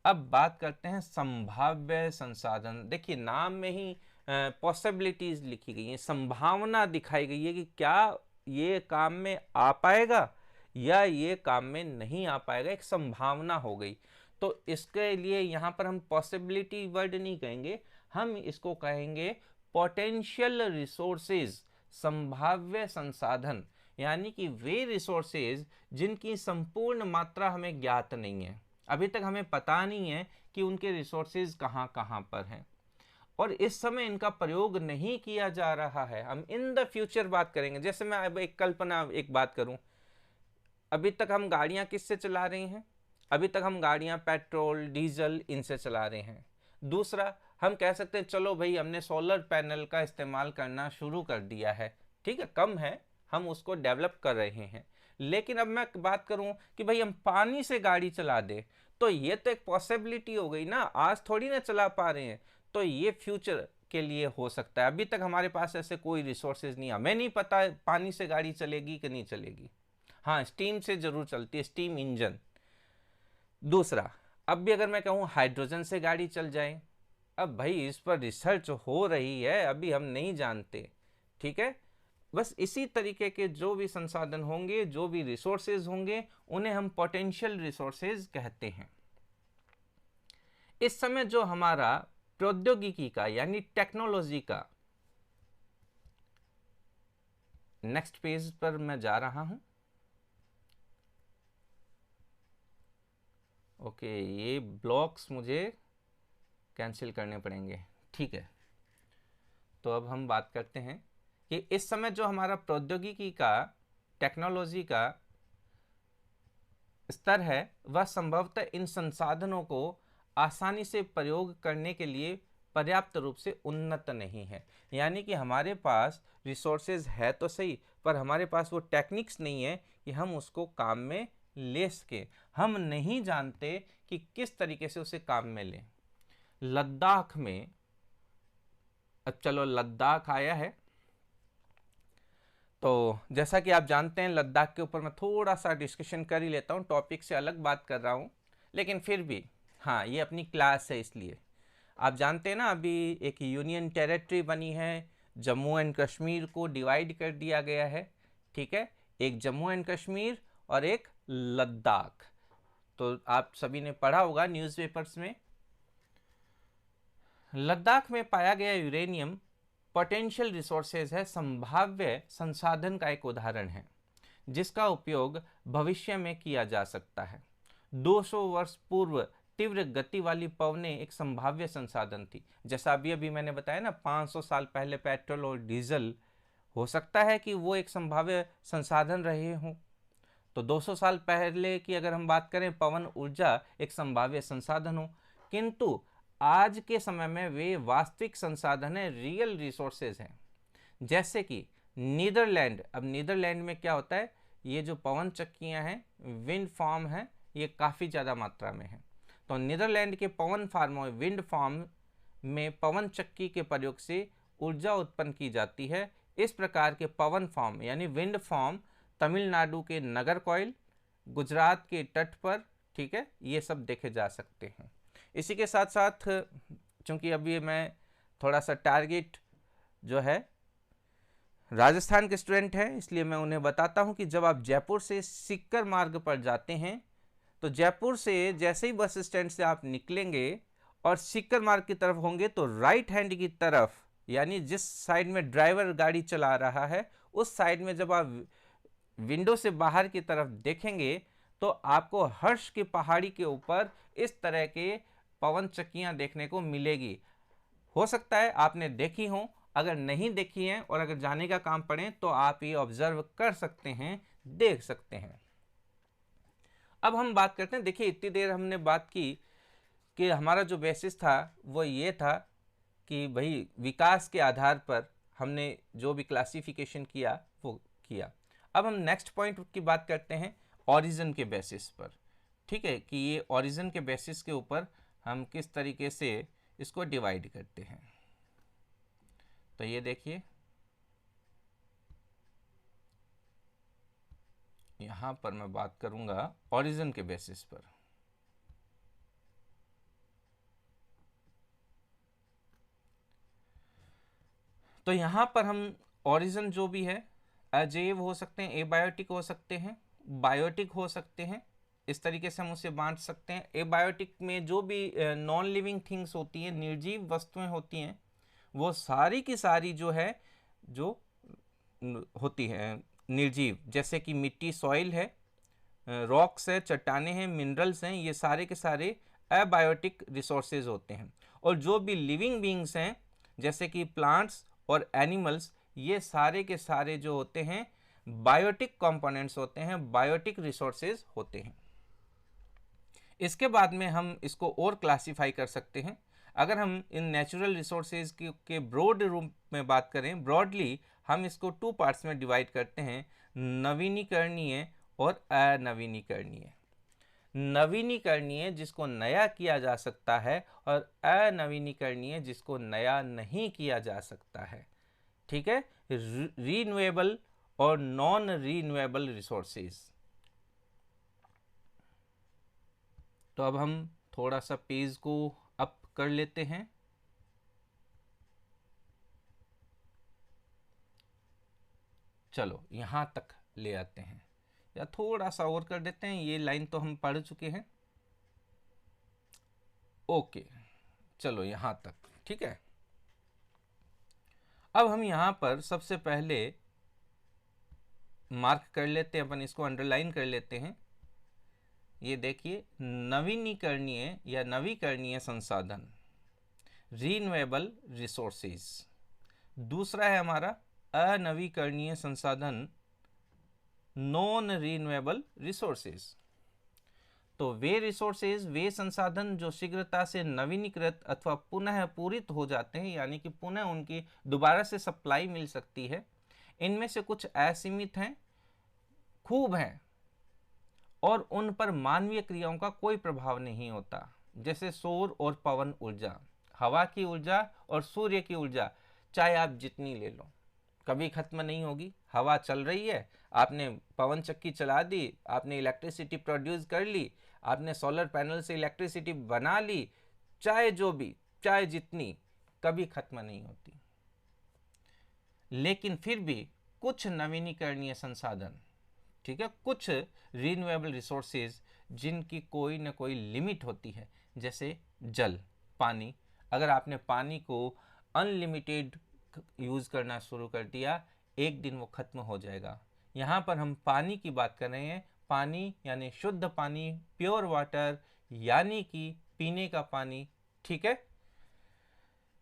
अब बात करते हैं संभाव्य संसाधन। देखिए, नाम में ही पॉसिबिलिटीज लिखी गई हैं, संभावना दिखाई गई है कि क्या ये काम में आ पाएगा या ये काम में नहीं आ पाएगा, एक संभावना हो गई। तो इसके लिए यहाँ पर हम पॉसिबिलिटी वर्ड नहीं कहेंगे, हम इसको कहेंगे पोटेंशियल रिसोर्सेज, संभाव्य संसाधन, यानी कि वे रिसोर्सेज जिनकी संपूर्ण मात्रा हमें ज्ञात नहीं है। अभी तक हमें पता नहीं है कि उनके रिसोर्सेज कहाँ कहाँ पर हैं और इस समय इनका प्रयोग नहीं किया जा रहा है। हम इन द फ्यूचर बात करेंगे। जैसे मैं अब एक बात करूं, अभी तक हम गाड़ियां किससे चला रहे हैं? अभी तक हम गाड़ियां पेट्रोल, डीजल, इनसे चला रहे हैं। दूसरा, हम कह सकते हैं चलो भाई हमने सोलर पैनल का इस्तेमाल करना शुरू कर दिया है, ठीक है, कम है, हम उसको डेवलप कर रहे हैं। लेकिन अब मैं बात करूं कि भाई हम पानी से गाड़ी चला दें, तो ये तो एक पॉसिबिलिटी हो गई ना, आज थोड़ी ना चला पा रहे हैं, तो ये फ्यूचर के लिए हो सकता है। अभी तक हमारे पास ऐसे कोई रिसोर्सेज नहीं है, हमें नहीं पता पानी से गाड़ी चलेगी कि नहीं चलेगी। हाँ, स्टीम से जरूर चलती है, स्टीम इंजन। दूसरा, अब भी अगर मैं कहूँ हाइड्रोजन से गाड़ी चल जाए, अब भाई इस पर रिसर्च हो रही है, अभी हम नहीं जानते, ठीक है। बस इसी तरीके के जो भी संसाधन होंगे, जो भी रिसोर्सेज होंगे, उन्हें हम पोटेंशियल रिसोर्सेज कहते हैं। इस समय जो हमारा प्रौद्योगिकी का यानी टेक्नोलॉजी का, नेक्स्ट पेज पर मैं जा रहा हूं। ओके, ये ब्लॉक्स मुझे कैंसिल करने पड़ेंगे, ठीक है। तो अब हम बात करते हैं कि इस समय जो हमारा प्रौद्योगिकी का, टेक्नोलॉजी का स्तर है, वह संभवतः इन संसाधनों को आसानी से प्रयोग करने के लिए पर्याप्त रूप से उन्नत नहीं है। यानी कि हमारे पास रिसोर्सेज है तो सही, पर हमारे पास वो टेक्निक्स नहीं है कि हम उसको काम में ले सकें। हम नहीं जानते कि किस तरीके से उसे काम में लें। लद्दाख में, अब चलो लद्दाख आया है, तो जैसा कि आप जानते हैं लद्दाख के ऊपर मैं थोड़ा सा डिस्कशन कर ही लेता हूँ, टॉपिक से अलग बात कर रहा हूँ, लेकिन फिर भी हाँ, ये अपनी क्लास है इसलिए। आप जानते हैं ना, अभी एक यूनियन टेरिटरी बनी है, जम्मू एंड कश्मीर को डिवाइड कर दिया गया है, ठीक है, एक जम्मू एंड कश्मीर और एक लद्दाख। तो आप सभी ने पढ़ा होगा न्यूज़पेपर्स में। लद्दाख में पाया गया यूरेनियम पोटेंशियल रिसोर्सेज है, संभाव्य संसाधन का एक उदाहरण है जिसका उपयोग भविष्य में किया जा सकता है। 200 वर्ष पूर्व तीव्र गति वाली पवनें एक संभाव्य संसाधन थी। जैसा अभी अभी मैंने बताया ना, 500 साल पहले पेट्रोल और डीजल, हो सकता है कि वो एक संभाव्य संसाधन रहे हों। तो 200 साल पहले की अगर हम बात करें, पवन ऊर्जा एक संभाव्य संसाधन हो, किंतु आज के समय में वे वास्तविक संसाधन है, रियल रिसोर्सेज हैं। जैसे कि नीदरलैंड, अब नीदरलैंड में क्या होता है, ये जो पवन चक्कियां हैं, विंड फार्म है, ये काफ़ी ज़्यादा मात्रा में है। तो नीदरलैंड के पवन फार्मों, विंड फार्म में पवन चक्की के प्रयोग से ऊर्जा उत्पन्न की जाती है। इस प्रकार के पवन फार्म यानी विंड फार्म तमिलनाडु के नागरकोइल, गुजरात के तट पर, ठीक है, ये सब देखे जा सकते हैं। इसी के साथ साथ, चूंकि अभी मैं थोड़ा सा टारगेट जो है राजस्थान के स्टूडेंट हैं, इसलिए मैं उन्हें बताता हूं कि जब आप जयपुर से सीकर मार्ग पर जाते हैं, तो जयपुर से जैसे ही बस स्टैंड से आप निकलेंगे और सीकर मार्ग की तरफ होंगे, तो राइट हैंड की तरफ, यानी जिस साइड में ड्राइवर गाड़ी चला रहा है, उस साइड में जब आप विंडो से बाहर की तरफ देखेंगे, तो आपको हर्ष की पहाड़ी के ऊपर इस तरह के पवन चक्कियां देखने को मिलेगी। हो सकता है आपने देखी हो, अगर नहीं देखी है और अगर जाने का काम पड़े तो आप ये ऑब्जर्व कर सकते हैं, देख सकते हैं। अब हम बात करते हैं, देखिए इतनी देर हमने बात की कि हमारा जो बेसिस था वो ये था कि भाई विकास के आधार पर हमने जो भी क्लासिफिकेशन किया वो किया। अब हम नेक्स्ट पॉइंट की बात करते हैं, ओरिजिन के बेसिस पर, ठीक है, कि ये ओरिजिन के बेसिस के ऊपर हम किस तरीके से इसको डिवाइड करते हैं। तो ये देखिए, यहां पर मैं बात करूंगा ओरिजिन के बेसिस पर। तो यहां पर हम ओरिजिन जो भी है, अजैव हो सकते हैं, एबायोटिक हो सकते हैं, बायोटिक हो सकते हैं, इस तरीके से हम उसे बांट सकते हैं। एबायोटिक में जो भी नॉन लिविंग थिंग्स होती हैं, निर्जीव वस्तुएं होती हैं, वो सारी की सारी जो है, जो होती हैं निर्जीव, जैसे कि मिट्टी, सॉइल है, रॉक्स है, चट्टाने हैं, मिनरल्स हैं, ये सारे के सारे अबायोटिक रिसोर्सेज होते हैं। और जो भी लिविंग बींग्स हैं, जैसे कि प्लांट्स और एनिमल्स, ये सारे के सारे जो होते हैं बायोटिक कंपोनेंट्स होते हैं, बायोटिक रिसोर्सेज होते हैं। इसके बाद में हम इसको और क्लासीफाई कर सकते हैं। अगर हम इन नेचुरल रिसोर्सेज के ब्रॉड रूप में बात करें, ब्रॉडली हम इसको 2 पार्ट्स में डिवाइड करते हैं, नवीनीकरणीय और अनवीनीकरणीय। नवीनीकरणीय जिसको नया किया जा सकता है, और अनवीनीकरणीय जिसको नया नहीं किया जा सकता है, ठीक है, रीन्यूएबल और नॉन रीन्यूएबल रिसोर्सेज। तो अब हम थोड़ा सा पेज को अप कर लेते हैं। चलो यहां तक ले आते हैं, या थोड़ा सा और कर देते हैं, ये लाइन तो हम पढ़ चुके हैं। ओके, चलो यहां तक, ठीक है। अब हम यहां पर सबसे पहले मार्क कर लेते हैं, अपन इसको अंडरलाइन कर लेते हैं। ये देखिए, नवीनीकरणीय या नवीकरणीय संसाधन, रीन्यूएबल रिसोर्सेज। दूसरा है हमारा अनवीकरणीय संसाधन, नॉन रीन्यूएबल रिसोर्सेज। तो वे रिसोर्सेज, वे संसाधन जो शीघ्रता से नवीनीकृत अथवा पुनः पूरित हो जाते हैं, यानी कि पुनः उनकी दोबारा से सप्लाई मिल सकती है। इनमें से कुछ असीमित हैं, खूब हैं, और उन पर मानवीय क्रियाओं का कोई प्रभाव नहीं होता, जैसे सौर और पवन ऊर्जा। हवा की ऊर्जा और सूर्य की ऊर्जा चाहे आप जितनी ले लो, कभी खत्म नहीं होगी। हवा चल रही है, आपने पवन चक्की चला दी, आपने इलेक्ट्रिसिटी प्रोड्यूस कर ली, आपने सोलर पैनल से इलेक्ट्रिसिटी बना ली, चाहे जो भी, चाहे जितनी, कभी खत्म नहीं होती। लेकिन फिर भी कुछ नवीनीकरणीय संसाधन, ठीक है, कुछ रिन्यूएबल रिसोर्सेज जिनकी कोई ना कोई लिमिट होती है, जैसे जल, पानी। अगर आपने पानी को अनलिमिटेड यूज़ करना शुरू कर दिया, एक दिन वो खत्म हो जाएगा। यहाँ पर हम पानी की बात कर रहे हैं, पानी यानी शुद्ध पानी, प्योर वाटर, यानी कि पीने का पानी, ठीक है।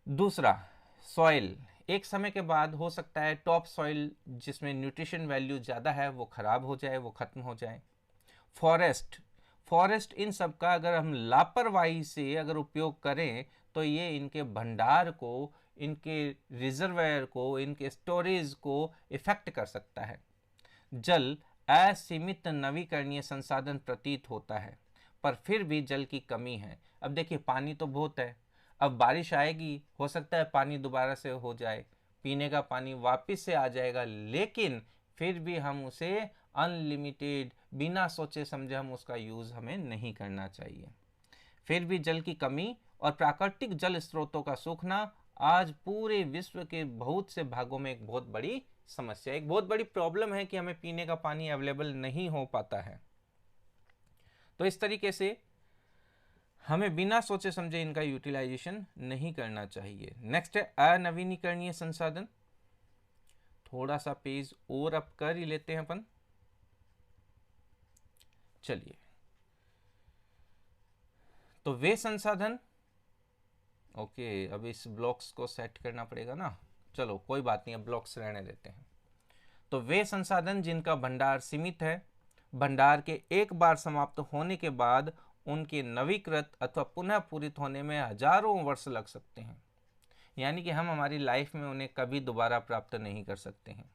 दूसरा, सॉइल। एक समय के बाद हो सकता है टॉप सॉइल जिसमें न्यूट्रिशन वैल्यू ज़्यादा है वो ख़राब हो जाए, वो ख़त्म हो जाए। फॉरेस्ट इन सब का अगर हम लापरवाही से अगर उपयोग करें तो ये इनके भंडार को, इनके रिजर्वायर को, इनके स्टोरेज को इफेक्ट कर सकता है। जल असीमित नवीकरणीय संसाधन प्रतीत होता है, पर फिर भी जल की कमी है। अब देखिए, पानी तो बहुत है, अब बारिश आएगी, हो सकता है पानी दोबारा से हो जाए, पीने का पानी वापस से आ जाएगा, लेकिन फिर भी हम उसे अनलिमिटेड, बिना सोचे समझे हम उसका यूज़ हमें नहीं करना चाहिए। फिर भी जल की कमी और प्राकृतिक जल स्रोतों का सूखना आज पूरे विश्व के बहुत से भागों में एक बहुत बड़ी समस्या, एक बहुत बड़ी प्रॉब्लम है कि हमें पीने का पानी अवेलेबल नहीं हो पाता है। तो इस तरीके से हमें बिना सोचे समझे इनका यूटिलाइजेशन नहीं करना चाहिए। नेक्स्ट है अनवीनीकरणीय संसाधन। थोड़ा सा पेज और अप कर ही लेते हैं अपन। चलिए, तो वे संसाधन, ओके, अब इस ब्लॉक्स को सेट करना पड़ेगा ना, चलो कोई बात नहीं, अब ब्लॉक्स रहने देते हैं। तो वे संसाधन जिनका भंडार सीमित है, भंडार के एक बार समाप्त होने के बाद उनके नवीकृत अथवा पुनः पूरित होने में हजारों वर्ष लग सकते हैं, यानी कि हम हमारी लाइफ में उन्हें कभी दोबारा प्राप्त नहीं कर सकते हैं।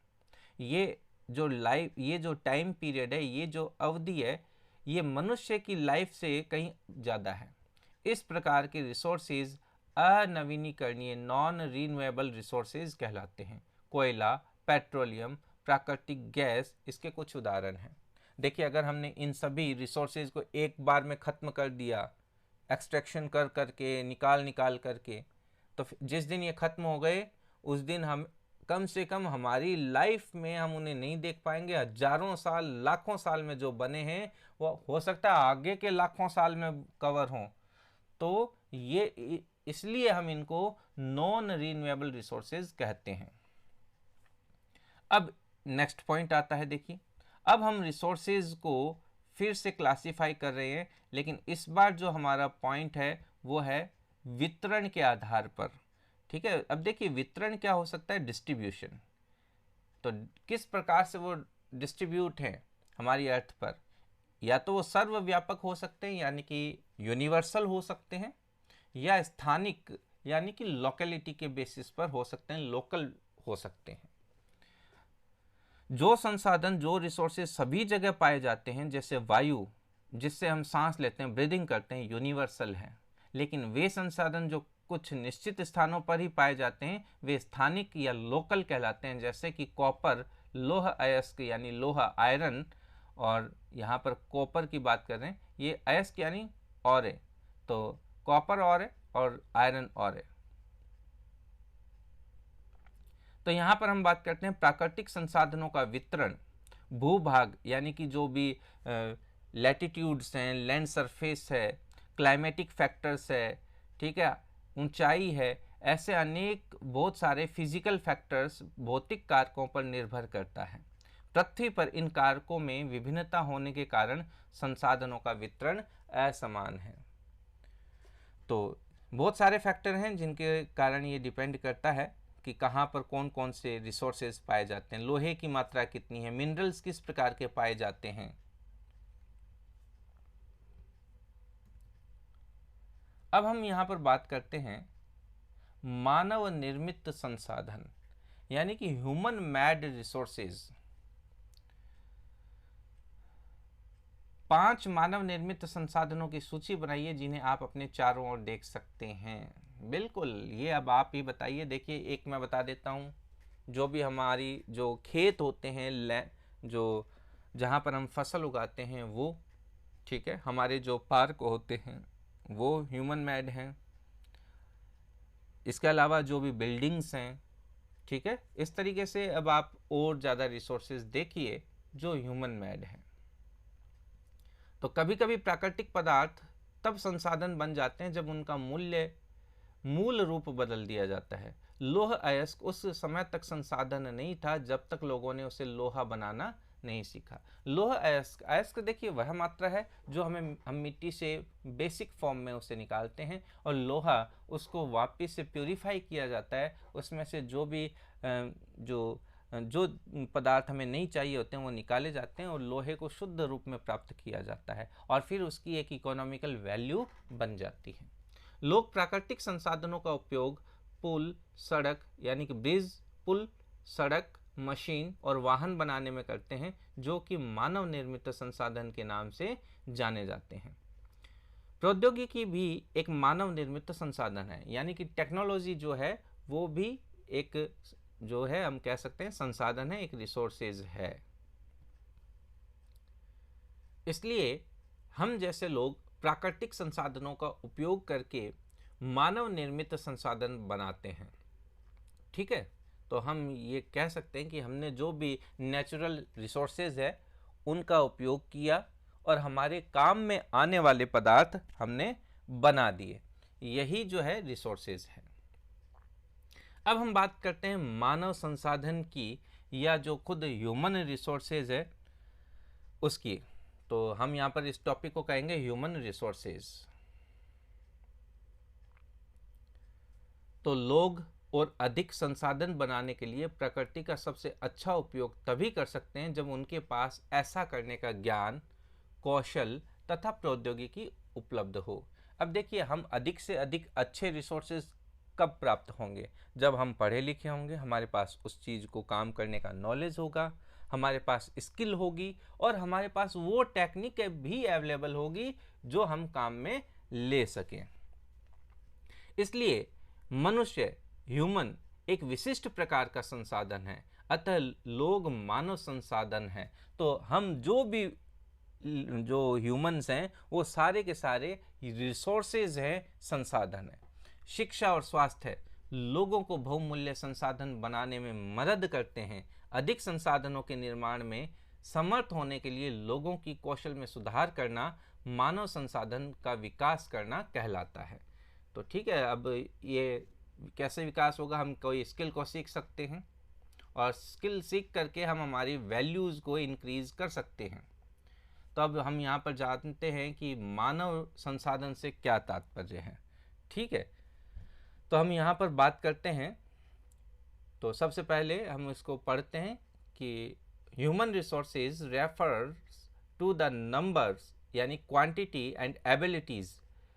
ये जो टाइम पीरियड है, ये जो अवधि है, ये मनुष्य की लाइफ से कहीं ज़्यादा है। इस प्रकार के रिसोर्सेज अनवीनीकरणीय, नॉन रिन्यूएबल रिसोर्सेज कहलाते हैं। कोयला, पेट्रोलियम, प्राकृतिक गैस इसके कुछ उदाहरण हैं। देखिए, अगर हमने इन सभी रिसोर्सेज को एक बार में ख़त्म कर दिया, एक्सट्रैक्शन कर करके, निकाल करके, तो जिस दिन ये ख़त्म हो गए उस दिन हम कम से कम हमारी लाइफ में हम उन्हें नहीं देख पाएंगे। हजारों साल, लाखों साल में जो बने हैं वो हो सकता है आगे के लाखों साल में कवर हों। तो ये इसलिए हम इनको नॉन रिन्यूएबल रिसोर्सेज कहते हैं। अब नेक्स्ट पॉइंट आता है, देखिए, अब हम रिसोर्सेज को फिर से क्लासिफाई कर रहे हैं, लेकिन इस बार जो हमारा पॉइंट है वो है वितरण के आधार पर, ठीक है। अब देखिए, वितरण क्या हो सकता है, डिस्ट्रीब्यूशन। तो किस प्रकार से वो डिस्ट्रीब्यूट है हमारी अर्थ पर, या तो वो सर्वव्यापक हो सकते हैं यानी कि यूनिवर्सल हो सकते हैं, या स्थानिक यानी कि लोकेलिटी के बेसिस पर हो सकते हैं, लोकल हो सकते हैं। जो संसाधन, जो रिसोर्सेज सभी जगह पाए जाते हैं, जैसे वायु जिससे हम सांस लेते हैं, ब्रीदिंग करते हैं, यूनिवर्सल है। लेकिन वे संसाधन जो कुछ निश्चित स्थानों पर ही पाए जाते हैं, वे स्थानिक या लोकल कहलाते हैं, जैसे कि कॉपर, लोह अयस्क यानी लोहा, आयरन, और यहाँ पर कॉपर की बात कर रहे हैं, ये अयस्क यानी और है, तो कॉपर और आयरन और। तो यहाँ पर हम बात करते हैं प्राकृतिक संसाधनों का वितरण। भूभाग यानी कि जो भी लैटिट्यूड्स हैं, लैंड सरफेस है, क्लाइमेटिक फैक्टर्स है, ठीक है, ऊंचाई है, ऐसे अनेक बहुत सारे फिजिकल फैक्टर्स, भौतिक कारकों पर निर्भर करता है। पृथ्वी पर इन कारकों में विभिन्नता होने के कारण संसाधनों का वितरण असमान है। तो बहुत सारे फैक्टर हैं जिनके कारण ये डिपेंड करता है कि कहाँ पर कौन कौन से रिसोर्सेज पाए जाते हैं, लोहे की मात्रा कितनी है, मिनरल्स किस प्रकार के पाए जाते हैं। अब हम यहाँ पर बात करते हैं मानव निर्मित संसाधन, यानी कि ह्यूमन मैड रिसोर्सेज। 5 मानव निर्मित संसाधनों की सूची बनाइए जिन्हें आप अपने चारों ओर देख सकते हैं। बिल्कुल, ये अब आप ही बताइए। देखिए, एक मैं बता देता हूँ, जो भी हमारी जो खेत होते हैं, जो जहाँ पर हम फसल उगाते हैं वो, ठीक है, हमारे जो पार्क होते हैं वो ह्यूमन मेड हैं। इसके अलावा जो भी बिल्डिंग्स हैं, ठीक है, इस तरीके से अब आप और ज़्यादा रिसोर्सेज देखिए जो ह्यूमन मेड हैं। तो कभी कभी प्राकृतिक पदार्थ तब संसाधन बन जाते हैं जब उनका मूल रूप बदल दिया जाता है। लौह अयस्क उस समय तक संसाधन नहीं था जब तक लोगों ने उसे लोहा बनाना नहीं सीखा। लोह अयस्क देखिए वह मात्रा है जो हम मिट्टी से बेसिक फॉर्म में उसे निकालते हैं, और लोहा उसको वापस से प्यूरिफाई किया जाता है, उसमें से जो भी जो पदार्थ हमें नहीं चाहिए होते हैं वो निकाले जाते हैं और लोहे को शुद्ध रूप में प्राप्त किया जाता है, और फिर उसकी एक इकोनॉमिकल वैल्यू बन जाती है। लोग प्राकृतिक संसाधनों का उपयोग पुल, सड़क यानी कि ब्रिज, पुल, सड़क, मशीन और वाहन बनाने में करते हैं, जो कि मानव निर्मित संसाधन के नाम से जाने जाते हैं। प्रौद्योगिकी भी एक मानव निर्मित संसाधन है, यानी कि टेक्नोलॉजी जो है वो भी एक जो है हम कह सकते हैं संसाधन है, एक रिसोर्सेज है। इसलिए हम जैसे लोग प्राकृतिक संसाधनों का उपयोग करके मानव निर्मित संसाधन बनाते हैं, ठीक है। तो हम ये कह सकते हैं कि हमने जो भी नेचुरल रिसोर्सेज है उनका उपयोग किया और हमारे काम में आने वाले पदार्थ हमने बना दिए, यही जो है रिसोर्सेज है। अब हम बात करते हैं मानव संसाधन की, या जो खुद ह्यूमन रिसोर्सेज है उसकी। तो हम यहाँ पर इस टॉपिक को कहेंगे ह्यूमन रिसोर्सेज। तो लोग और अधिक संसाधन बनाने के लिए प्रकृति का सबसे अच्छा उपयोग तभी कर सकते हैं जब उनके पास ऐसा करने का ज्ञान, कौशल तथा प्रौद्योगिकी उपलब्ध हो। अब देखिए, हम अधिक से अधिक अच्छे रिसोर्सेज कब प्राप्त होंगे? जब हम पढ़े लिखे होंगे, हमारे पास उस चीज़ को काम करने का नॉलेज होगा, हमारे पास स्किल होगी और हमारे पास वो टेक्निक भी अवेलेबल होगी जो हम काम में ले सकें। इसलिए मनुष्य, ह्यूमन, एक विशिष्ट प्रकार का संसाधन है, अतः लोग मानव संसाधन हैं। तो हम जो ह्यूमंस हैं वो सारे के सारे रिसोर्सेज हैं, संसाधन है। शिक्षा और स्वास्थ्य लोगों को बहुमूल्य संसाधन बनाने में मदद करते हैं। अधिक संसाधनों के निर्माण में समर्थ होने के लिए लोगों की कौशल में सुधार करना मानव संसाधन का विकास करना कहलाता है। तो ठीक है, अब ये कैसे विकास होगा? हम कोई स्किल को सीख सकते हैं और स्किल सीख करके हम हमारी वैल्यूज़ को इंक्रीज कर सकते हैं। तो अब हम यहाँ पर जानते हैं कि मानव संसाधन से क्या तात्पर्य है, ठीक है। तो हम यहाँ पर बात करते हैं, तो सबसे पहले हम इसको पढ़ते हैं कि human resources refers to the numbers यानी quantity and abilities.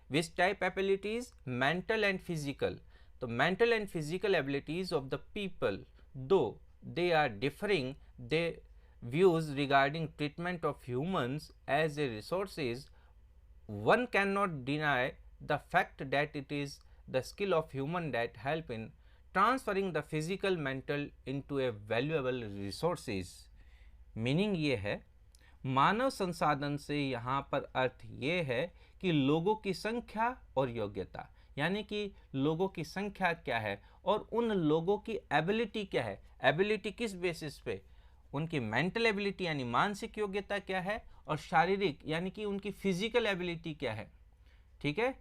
Which type abilities? Mental and physical. तो mental and physical abilities of the people, though they are differing, their views regarding treatment of humans as a resources, one cannot deny the fact that it is the skill of human that help in transferring the physical mental into a valuable resources। Meaning ये है, मानव संसाधन से यहाँ पर अर्थ ये है कि लोगों की संख्या और योग्यता, यानी कि लोगों की संख्या क्या है और उन लोगों की एबिलिटी क्या है। एबिलिटी किस बेसिस पे? उनकी मेंटल एबिलिटी यानी मानसिक योग्यता क्या है, और शारीरिक यानी कि उनकी फिजिकल एबिलिटी क्या है, ठीक है,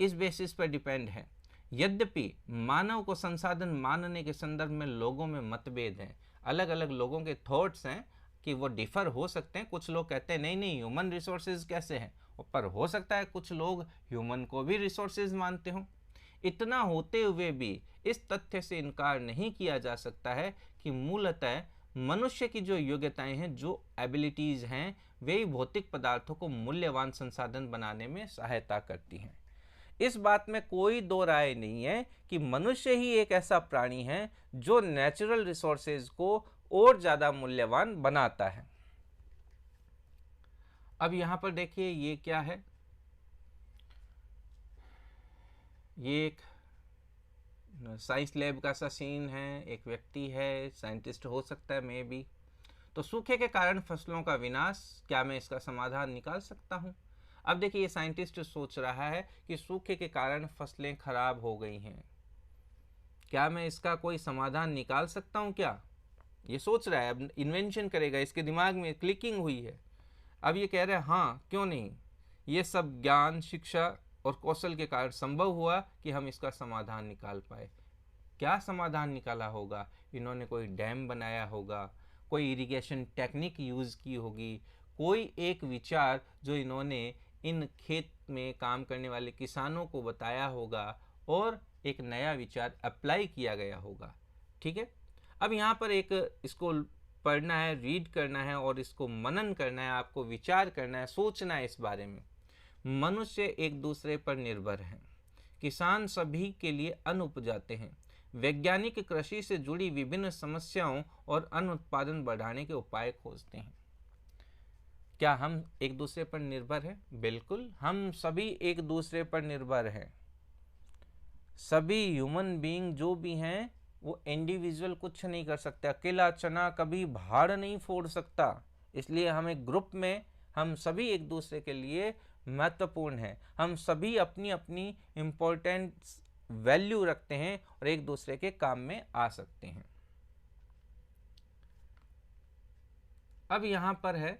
इस बेसिस पर डिपेंड है। यद्यपि मानव को संसाधन मानने के संदर्भ में लोगों में मतभेद हैं, अलग अलग लोगों के थॉट्स हैं कि वो डिफर हो सकते हैं। कुछ लोग कहते हैं नहीं नहीं ह्यूमन रिसोर्सेज कैसे हैं, पर हो सकता है कुछ लोग ह्यूमन को भी रिसोर्सेज मानते हों। इतना होते हुए भी इस तथ्य से इनकार नहीं किया जा सकता है कि मूलतः मनुष्य की जो योग्यताएं हैं, जो एबिलिटीज़ हैं, वे भौतिक पदार्थों को मूल्यवान संसाधन बनाने में सहायता करती हैं। इस बात में कोई दो राय नहीं है कि मनुष्य ही एक ऐसा प्राणी है जो नेचुरल रिसोर्सेज को और ज़्यादा मूल्यवान बनाता है। अब यहाँ पर देखिए ये क्या है, ये एक साइंस लैब का सा सीन है। एक व्यक्ति है, साइंटिस्ट हो सकता है मे बी। तो सूखे के कारण फसलों का विनाश, क्या मैं इसका समाधान निकाल सकता हूँ? अब देखिए ये साइंटिस्ट सोच रहा है कि सूखे के कारण फसलें खराब हो गई हैं, क्या मैं इसका कोई समाधान निकाल सकता हूँ क्या? ये सोच रहा है, अब इन्वेंशन करेगा, इसके दिमाग में क्लिकिंग हुई है। अब ये कह रहा है हाँ क्यों नहीं, ये सब ज्ञान, शिक्षा और कौशल के कारण संभव हुआ कि हम इसका समाधान निकाल पाए। क्या समाधान निकाला होगा? इन्होंने कोई डैम बनाया होगा, कोई इरिगेशन टेक्निक यूज़ की होगी, कोई एक विचार जो इन्होंने इन खेत में काम करने वाले किसानों को बताया होगा और एक नया विचार अप्लाई किया गया होगा। ठीक है, अब यहाँ पर एक इसको पढ़ना है, रीड करना है और इसको मनन करना है, आपको विचार करना है, सोचना है इस बारे में। मनुष्य एक दूसरे पर निर्भर है, किसान सभी के लिए अन्न उपजाते हैं, वैज्ञानिक कृषि से जुड़ी विभिन्न समस्याओं और अन्न उत्पादन बढ़ाने के उपाय खोजते हैं। क्या हम एक दूसरे पर निर्भर हैं? बिल्कुल, हम सभी एक दूसरे पर निर्भर हैं। सभी ह्यूमन बीइंग जो भी हैं वो इंडिविजुअल कुछ नहीं कर सकते। अकेला चना कभी भाड़ नहीं फोड़ सकता, इसलिए हमें ग्रुप में हम सभी एक दूसरे के लिए महत्वपूर्ण हैं। हम सभी अपनी अपनी इम्पोर्टेंस वैल्यू रखते हैं और एक दूसरे के काम में आ सकते हैं। अब यहाँ पर है,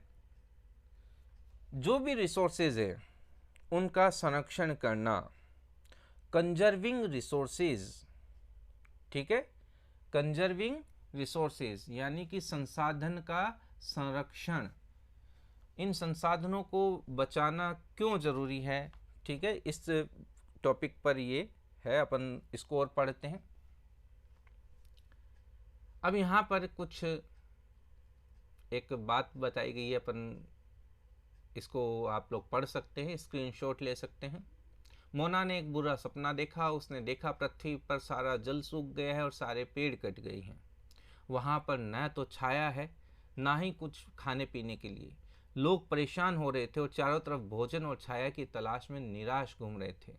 जो भी रिसोर्सेज है उनका संरक्षण करना, कंजर्विंग रिसोर्सेज। ठीक है, कंजर्विंग रिसोर्सेज यानी कि संसाधन का संरक्षण। इन संसाधनों को बचाना क्यों जरूरी है? ठीक है, इस टॉपिक पर ये है, अपन इसको और पढ़ते हैं। अब यहाँ पर कुछ एक बात बताई गई है, अपन इसको आप लोग पढ़ सकते हैं, स्क्रीनशॉट ले सकते हैं। मोना ने एक बुरा सपना देखा। उसने देखा पृथ्वी पर सारा जल सूख गया है और सारे पेड़ कट गए हैं। वहाँ पर न तो छाया है, ना ही कुछ खाने पीने के लिए। लोग परेशान हो रहे थे और चारों तरफ भोजन और छाया की तलाश में निराश घूम रहे थे।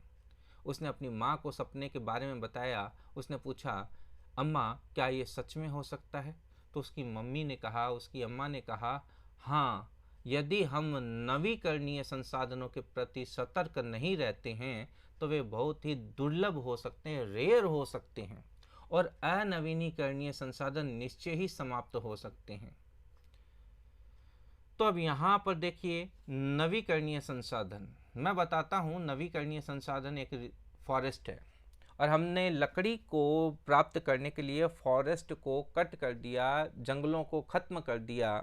उसने अपनी माँ को सपने के बारे में बताया। उसने पूछा, अम्मा क्या ये सच में हो सकता है? तो उसकी मम्मी ने कहा, उसकी अम्मा ने कहा, हाँ, यदि हम नवीकरणीय संसाधनों के प्रति सतर्क नहीं रहते हैं तो वे बहुत ही दुर्लभ हो सकते हैं, रेयर हो सकते हैं, और अनवीनीकरणीय संसाधन निश्चय ही समाप्त हो सकते हैं। तो अब यहाँ पर देखिए, नवीकरणीय संसाधन मैं बताता हूँ। नवीकरणीय संसाधन एक फॉरेस्ट है और हमने लकड़ी को प्राप्त करने के लिए फॉरेस्ट को कट कर दिया, जंगलों को खत्म कर दिया।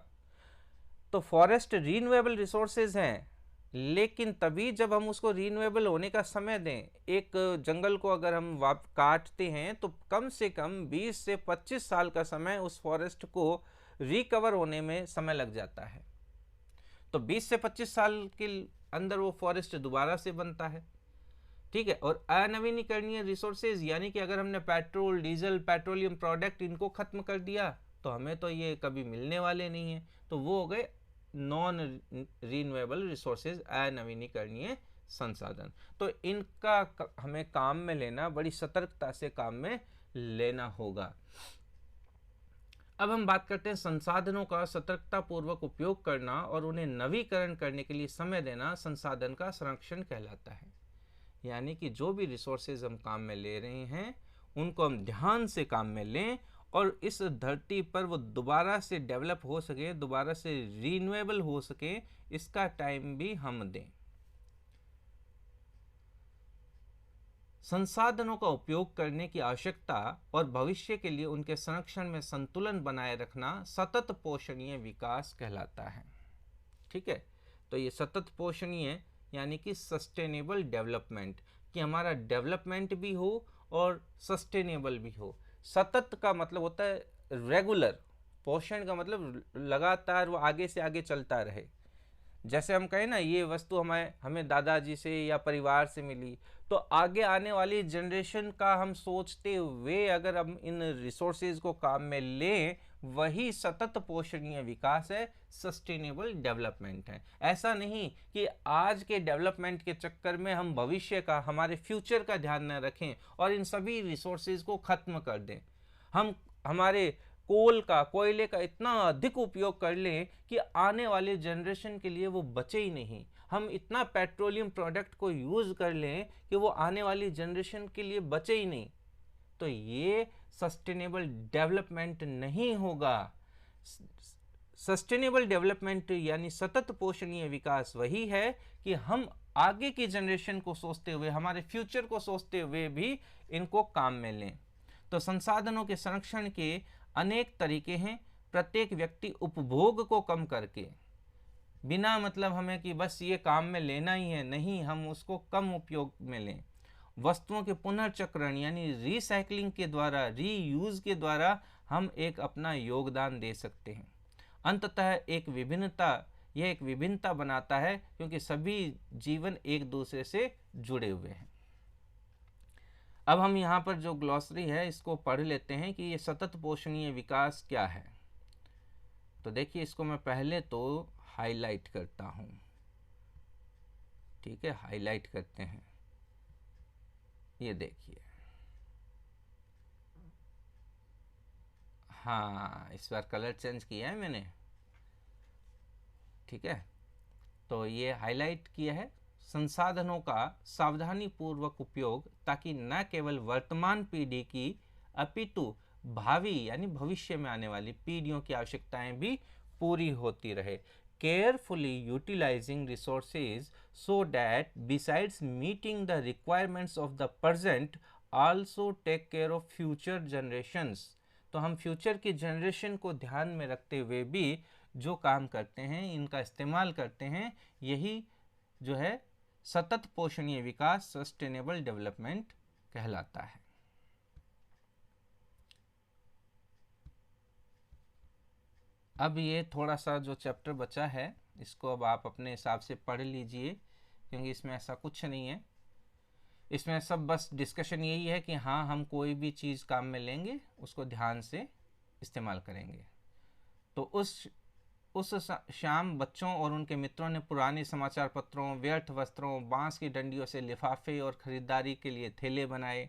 तो फॉरेस्ट रीन्यूएबल रिसोर्सेज हैं, लेकिन तभी जब हम उसको रीन्यूएबल होने का समय दें। एक जंगल को अगर हम काटते हैं तो कम से कम 20 से 25 साल का समय उस फॉरेस्ट को रिकवर होने में समय लग जाता है। तो 20 से 25 साल के अंदर वो फॉरेस्ट दोबारा से बनता है। ठीक है, और अनवीनीकरणीय रिसोर्सेज यानी कि अगर हमने पेट्रोल, डीजल, पेट्रोलियम प्रोडक्ट इनको खत्म कर दिया तो हमें तो ये कभी मिलने वाले नहीं है। तो वो हो गए नॉन रीन्यूएबल रिसोर्सेज, अनवीनीकरणीय संसाधन। तो इनका हमें काम में लेना, बड़ी सतर्कता से काम में लेना होगा। अब हम बात करते हैं संसाधनों का सतर्कता पूर्वक उपयोग करना और उन्हें नवीकरण करने के लिए समय देना संसाधन का संरक्षण कहलाता है। यानी कि जो भी रिसोर्सेज हम काम में ले रहे हैं उनको हम ध्यान से काम में लें और इस धरती पर वो दोबारा से डेवलप हो सके, दोबारा से रीन्यूएबल हो सके, इसका टाइम भी हम दें। संसाधनों का उपयोग करने की आवश्यकता और भविष्य के लिए उनके संरक्षण में संतुलन बनाए रखना सतत पोषणीय विकास कहलाता है। ठीक है, तो ये सतत पोषणीय यानी कि सस्टेनेबल डेवलपमेंट, कि हमारा डेवलपमेंट भी हो और सस्टेनेबल भी हो। सतत का मतलब होता है रेगुलर, पोषण का मतलब लगातार वो आगे से आगे चलता रहे। जैसे हम कहें ना, ये वस्तु हमें दादाजी से या परिवार से मिली, तो आगे आने वाली जनरेशन का हम सोचते हुए अगर हम इन रिसोर्सेज को काम में लें, वही सतत पोषणीय विकास है, सस्टेनेबल डेवलपमेंट है। ऐसा नहीं कि आज के डेवलपमेंट के चक्कर में हम भविष्य का, हमारे फ्यूचर का ध्यान न रखें और इन सभी रिसोर्सेज को खत्म कर दें। हम हमारे कोयले का इतना अधिक उपयोग कर लें कि आने वाले जनरेशन के लिए वो बचे ही नहीं। हम इतना पेट्रोलियम प्रोडक्ट को यूज़ कर लें कि वो आने वाली जनरेशन के लिए बचे ही नहीं। तो ये सस्टेनेबल डेवलपमेंट नहीं होगा। सस्टेनेबल डेवलपमेंट यानी सतत पोषणीय विकास वही है कि हम आगे की जनरेशन को सोचते हुए, हमारे फ्यूचर को सोचते हुए भी इनको काम में लें। तो संसाधनों के संरक्षण के अनेक तरीके हैं। प्रत्येक व्यक्ति उपभोग को कम करके, बिना मतलब हमें कि बस ये काम में लेना ही है, नहीं, हम उसको कम उपयोग में लें। वस्तुओं के पुनर्चक्रण यानी रिसाइकलिंग के द्वारा, रीयूज के द्वारा हम एक अपना योगदान दे सकते हैं। अंततः यह एक विभिन्नता बनाता है, क्योंकि सभी जीवन एक दूसरे से जुड़े हुए हैं। अब हम यहाँ पर जो ग्लॉसरी है इसको पढ़ लेते हैं कि ये सतत पोषणीय विकास क्या है। तो देखिए, इसको मैं पहले तो हाईलाइट करता हूँ। ठीक है, हाईलाइट करते हैं। ये देखिए, हाँ, इस बार कलर चेंज किया है मैंने। ठीक है, तो ये हाईलाइट किया है, संसाधनों का सावधानी पूर्वक उपयोग, ताकि न केवल वर्तमान पीढ़ी की अपितु भावी यानी भविष्य में आने वाली पीढ़ियों की आवश्यकताएं भी पूरी होती रहे। Carefully utilizing resources so that besides meeting the requirements of the present also take care of future generations। तो हम फ्यूचर की जनरेशन को ध्यान में रखते हुए भी जो काम करते हैं, इनका इस्तेमाल करते हैं, यही जो है सतत पोषणीय विकास, सस्टेनेबल डेवलपमेंट कहलाता है। अब ये थोड़ा सा जो चैप्टर बचा है इसको अब आप अपने हिसाब से पढ़ लीजिए, क्योंकि इसमें ऐसा कुछ नहीं है। इसमें सब बस डिस्कशन यही है कि हाँ, हम कोई भी चीज़ काम में लेंगे, उसको ध्यान से इस्तेमाल करेंगे। तो उस शाम बच्चों और उनके मित्रों ने पुराने समाचार पत्रों, व्यर्थ वस्त्रों, बांस की डंडियों से लिफाफे और ख़रीदारी के लिए थैले बनाए।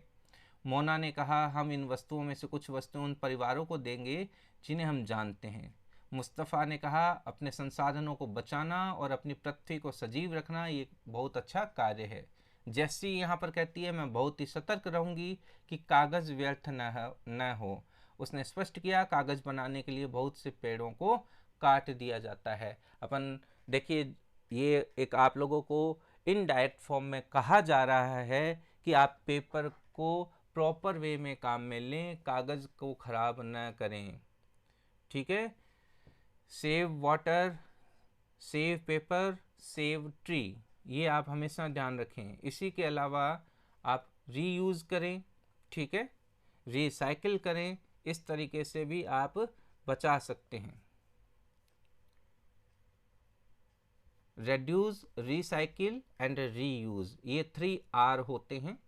मोना ने कहा, हम इन वस्तुओं में से कुछ वस्तुएं उन परिवारों को देंगे जिन्हें हम जानते हैं। मुस्तफ़ा ने कहा, अपने संसाधनों को बचाना और अपनी पृथ्वी को सजीव रखना ये बहुत अच्छा कार्य है। जैसी यहाँ पर कहती है, मैं बहुत ही सतर्क रहूँगी कि कागज़ व्यर्थ न हो। उसने स्पष्ट किया, कागज़ बनाने के लिए बहुत से पेड़ों को काट दिया जाता है। अपन देखिए, ये एक आप लोगों को इनडायरेक्ट फॉर्म में कहा जा रहा है कि आप पेपर को प्रॉपर वे में काम में लें, कागज़ को ख़राब न करें। ठीक है, save water, save paper, save tree, ये आप हमेशा ध्यान रखें। इसी के अलावा आप रीयूज़ करें, ठीक है, रिसाइकिल करें, इस तरीके से भी आप बचा सकते हैं। रेड्यूस, रिसाइकिल एंड रीयूज़, ये 3R होते हैं।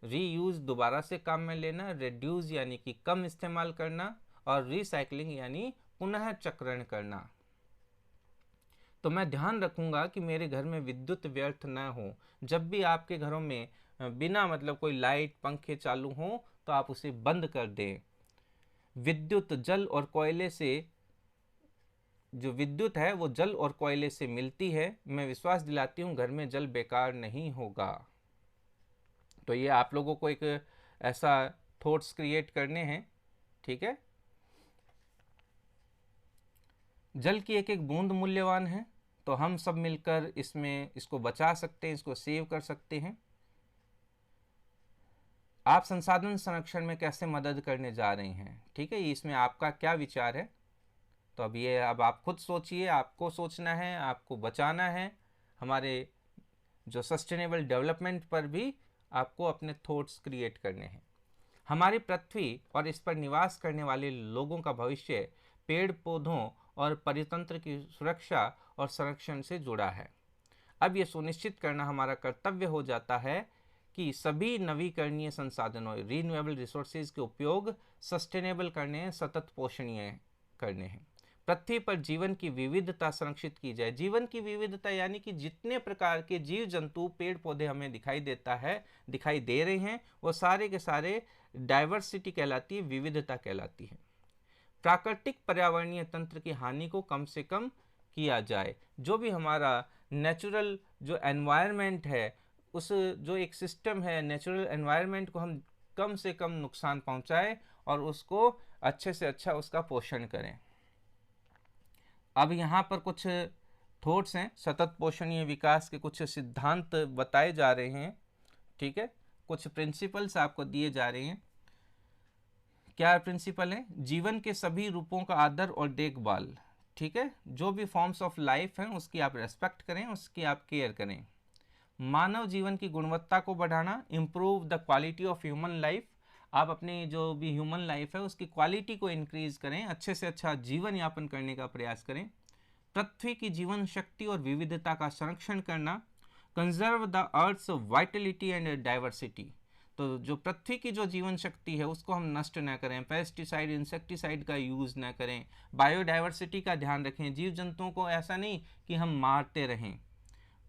रीयूज़ दोबारा से काम में लेना, रेड्यूस यानी कि कम इस्तेमाल करना, और रिसाइकलिंग यानी पुनः चक्रण करना। तो मैं ध्यान रखूंगा कि मेरे घर में विद्युत व्यर्थ न हो। जब भी आपके घरों में बिना मतलब कोई लाइट, पंखे चालू हो तो आप उसे बंद कर दें। विद्युत जल और कोयले से, जो विद्युत है वो जल और कोयले से मिलती है। मैं विश्वास दिलाती हूँ घर में जल बेकार नहीं होगा। तो ये आप लोगों को एक ऐसा थॉट्स क्रिएट करने हैं। ठीक है, जल की एक एक बूंद मूल्यवान है, तो हम सब मिलकर इसको बचा सकते हैं, इसको सेव कर सकते हैं। आप संसाधन संरक्षण में कैसे मदद करने जा रहे हैं, ठीक है, इसमें आपका क्या विचार है? तो अब आप खुद सोचिए, आपको सोचना है, आपको बचाना है। हमारे जो सस्टेनेबल डेवलपमेंट पर भी आपको अपने थॉट्स क्रिएट करने हैं। हमारी पृथ्वी और इस पर निवास करने वाले लोगों का भविष्य पेड़ पौधों और परितंत्र की सुरक्षा और संरक्षण से जुड़ा है। अब ये सुनिश्चित करना हमारा कर्तव्य हो जाता है कि सभी नवीकरणीय संसाधनों, रीन्यूएबल रिसोर्सेज के उपयोग सस्टेनेबल करने हैं, सतत पोषणीय करने हैं। पृथ्वी पर जीवन की विविधता संरक्षित की जाए। जीवन की विविधता यानी कि जितने प्रकार के जीव जंतु, पेड़ पौधे हमें दिखाई दे रहे हैं, वो सारे के सारे डाइवर्सिटी कहलाती है, विविधता कहलाती है। प्राकृतिक पर्यावरणीय तंत्र की हानि को कम से कम किया जाए। जो भी हमारा नेचुरल जो एनवायरनमेंट है, उस जो एक सिस्टम है, नेचुरल एनवायरनमेंट को हम कम से कम नुकसान पहुंचाए और उसको अच्छे से अच्छा उसका पोषण करें। अब यहाँ पर कुछ थॉट्स हैं, सतत पोषणीय विकास के कुछ सिद्धांत बताए जा रहे हैं, ठीक है, कुछ प्रिंसिपल्स आपको दिए जा रहे हैं। क्या प्रिंसिपल है? जीवन के सभी रूपों का आदर और देखभाल, ठीक है, जो भी फॉर्म्स ऑफ लाइफ हैं उसकी आप रेस्पेक्ट करें, उसकी आप केयर करें। मानव जीवन की गुणवत्ता को बढ़ाना, improve the quality of human life, आप अपनी जो भी ह्यूमन लाइफ है उसकी क्वालिटी को इंक्रीज करें, अच्छे से अच्छा जीवन यापन करने का प्रयास करें। पृथ्वी की जीवन शक्ति और विविधता का संरक्षण करना, conserve the earth's vitality and diversity, तो जो पृथ्वी की जो जीवन शक्ति है उसको हम नष्ट न करें, पेस्टिसाइड इंसेक्टिसाइड का यूज़ न करें, बायोडाइवर्सिटी का ध्यान रखें, जीव जंतुओं को ऐसा नहीं कि हम मारते रहें।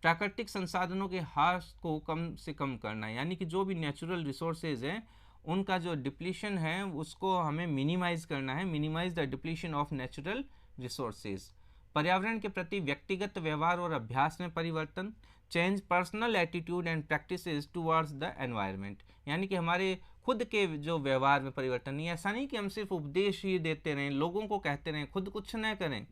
प्राकृतिक संसाधनों के ह्रास को कम से कम करना, यानी कि जो भी नेचुरल रिसोर्सेज हैं उनका जो डिप्लीशन है उसको हमें मिनिमाइज करना है, minimise the depletion of natural resources. पर्यावरण के प्रति व्यक्तिगत व्यवहार और अभ्यास में परिवर्तन, change personal attitude and practices towards the environment, यानी कि हमारे खुद के जो व्यवहार में परिवर्तन नहीं, ऐसा नहीं कि हम सिर्फ उपदेश ही देते रहें, लोगों को कहते रहें, खुद कुछ न करें।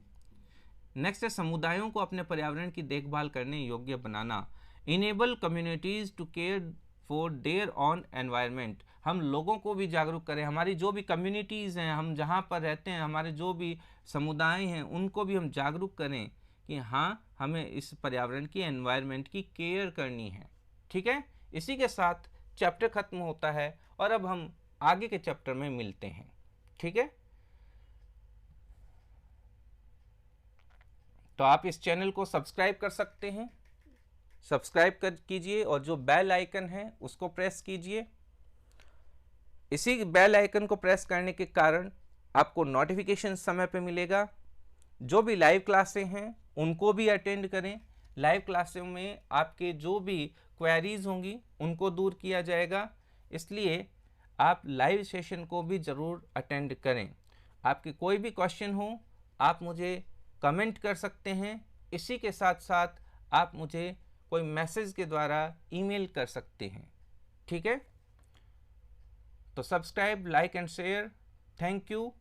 नेक्स्ट है समुदायों को अपने पर्यावरण की देखभाल करने योग्य बनाना, enable communities to care for their own environment, हम लोगों को भी जागरूक करें, हमारी जो भी कम्युनिटीज़ हैं, हम जहाँ पर रहते हैं, हमारे जो भी समुदाय हैं उनको भी हम जागरूक करें कि हाँ हमें इस पर्यावरण की, एनवायरनमेंट की केयर करनी है, ठीक है। इसी के साथ चैप्टर ख़त्म होता है और अब हम आगे के चैप्टर में मिलते हैं, ठीक है। तो आप इस चैनल को सब्सक्राइब कर सकते हैं, सब्सक्राइब कर कीजिए और जो बेल आइकन है उसको प्रेस कीजिए। इसी बेल आइकन को प्रेस करने के कारण आपको नोटिफिकेशन समय पे मिलेगा। जो भी लाइव क्लासें हैं उनको भी अटेंड करें, लाइव क्लासों में आपके जो भी क्वेरीज होंगी उनको दूर किया जाएगा, इसलिए आप लाइव सेशन को भी ज़रूर अटेंड करें। आपके कोई भी क्वेश्चन हो आप मुझे कमेंट कर सकते हैं, इसी के साथ साथ आप मुझे कोई मैसेज के द्वारा ईमेल कर सकते हैं, ठीक है। तो subscribe, like and share. Thank you.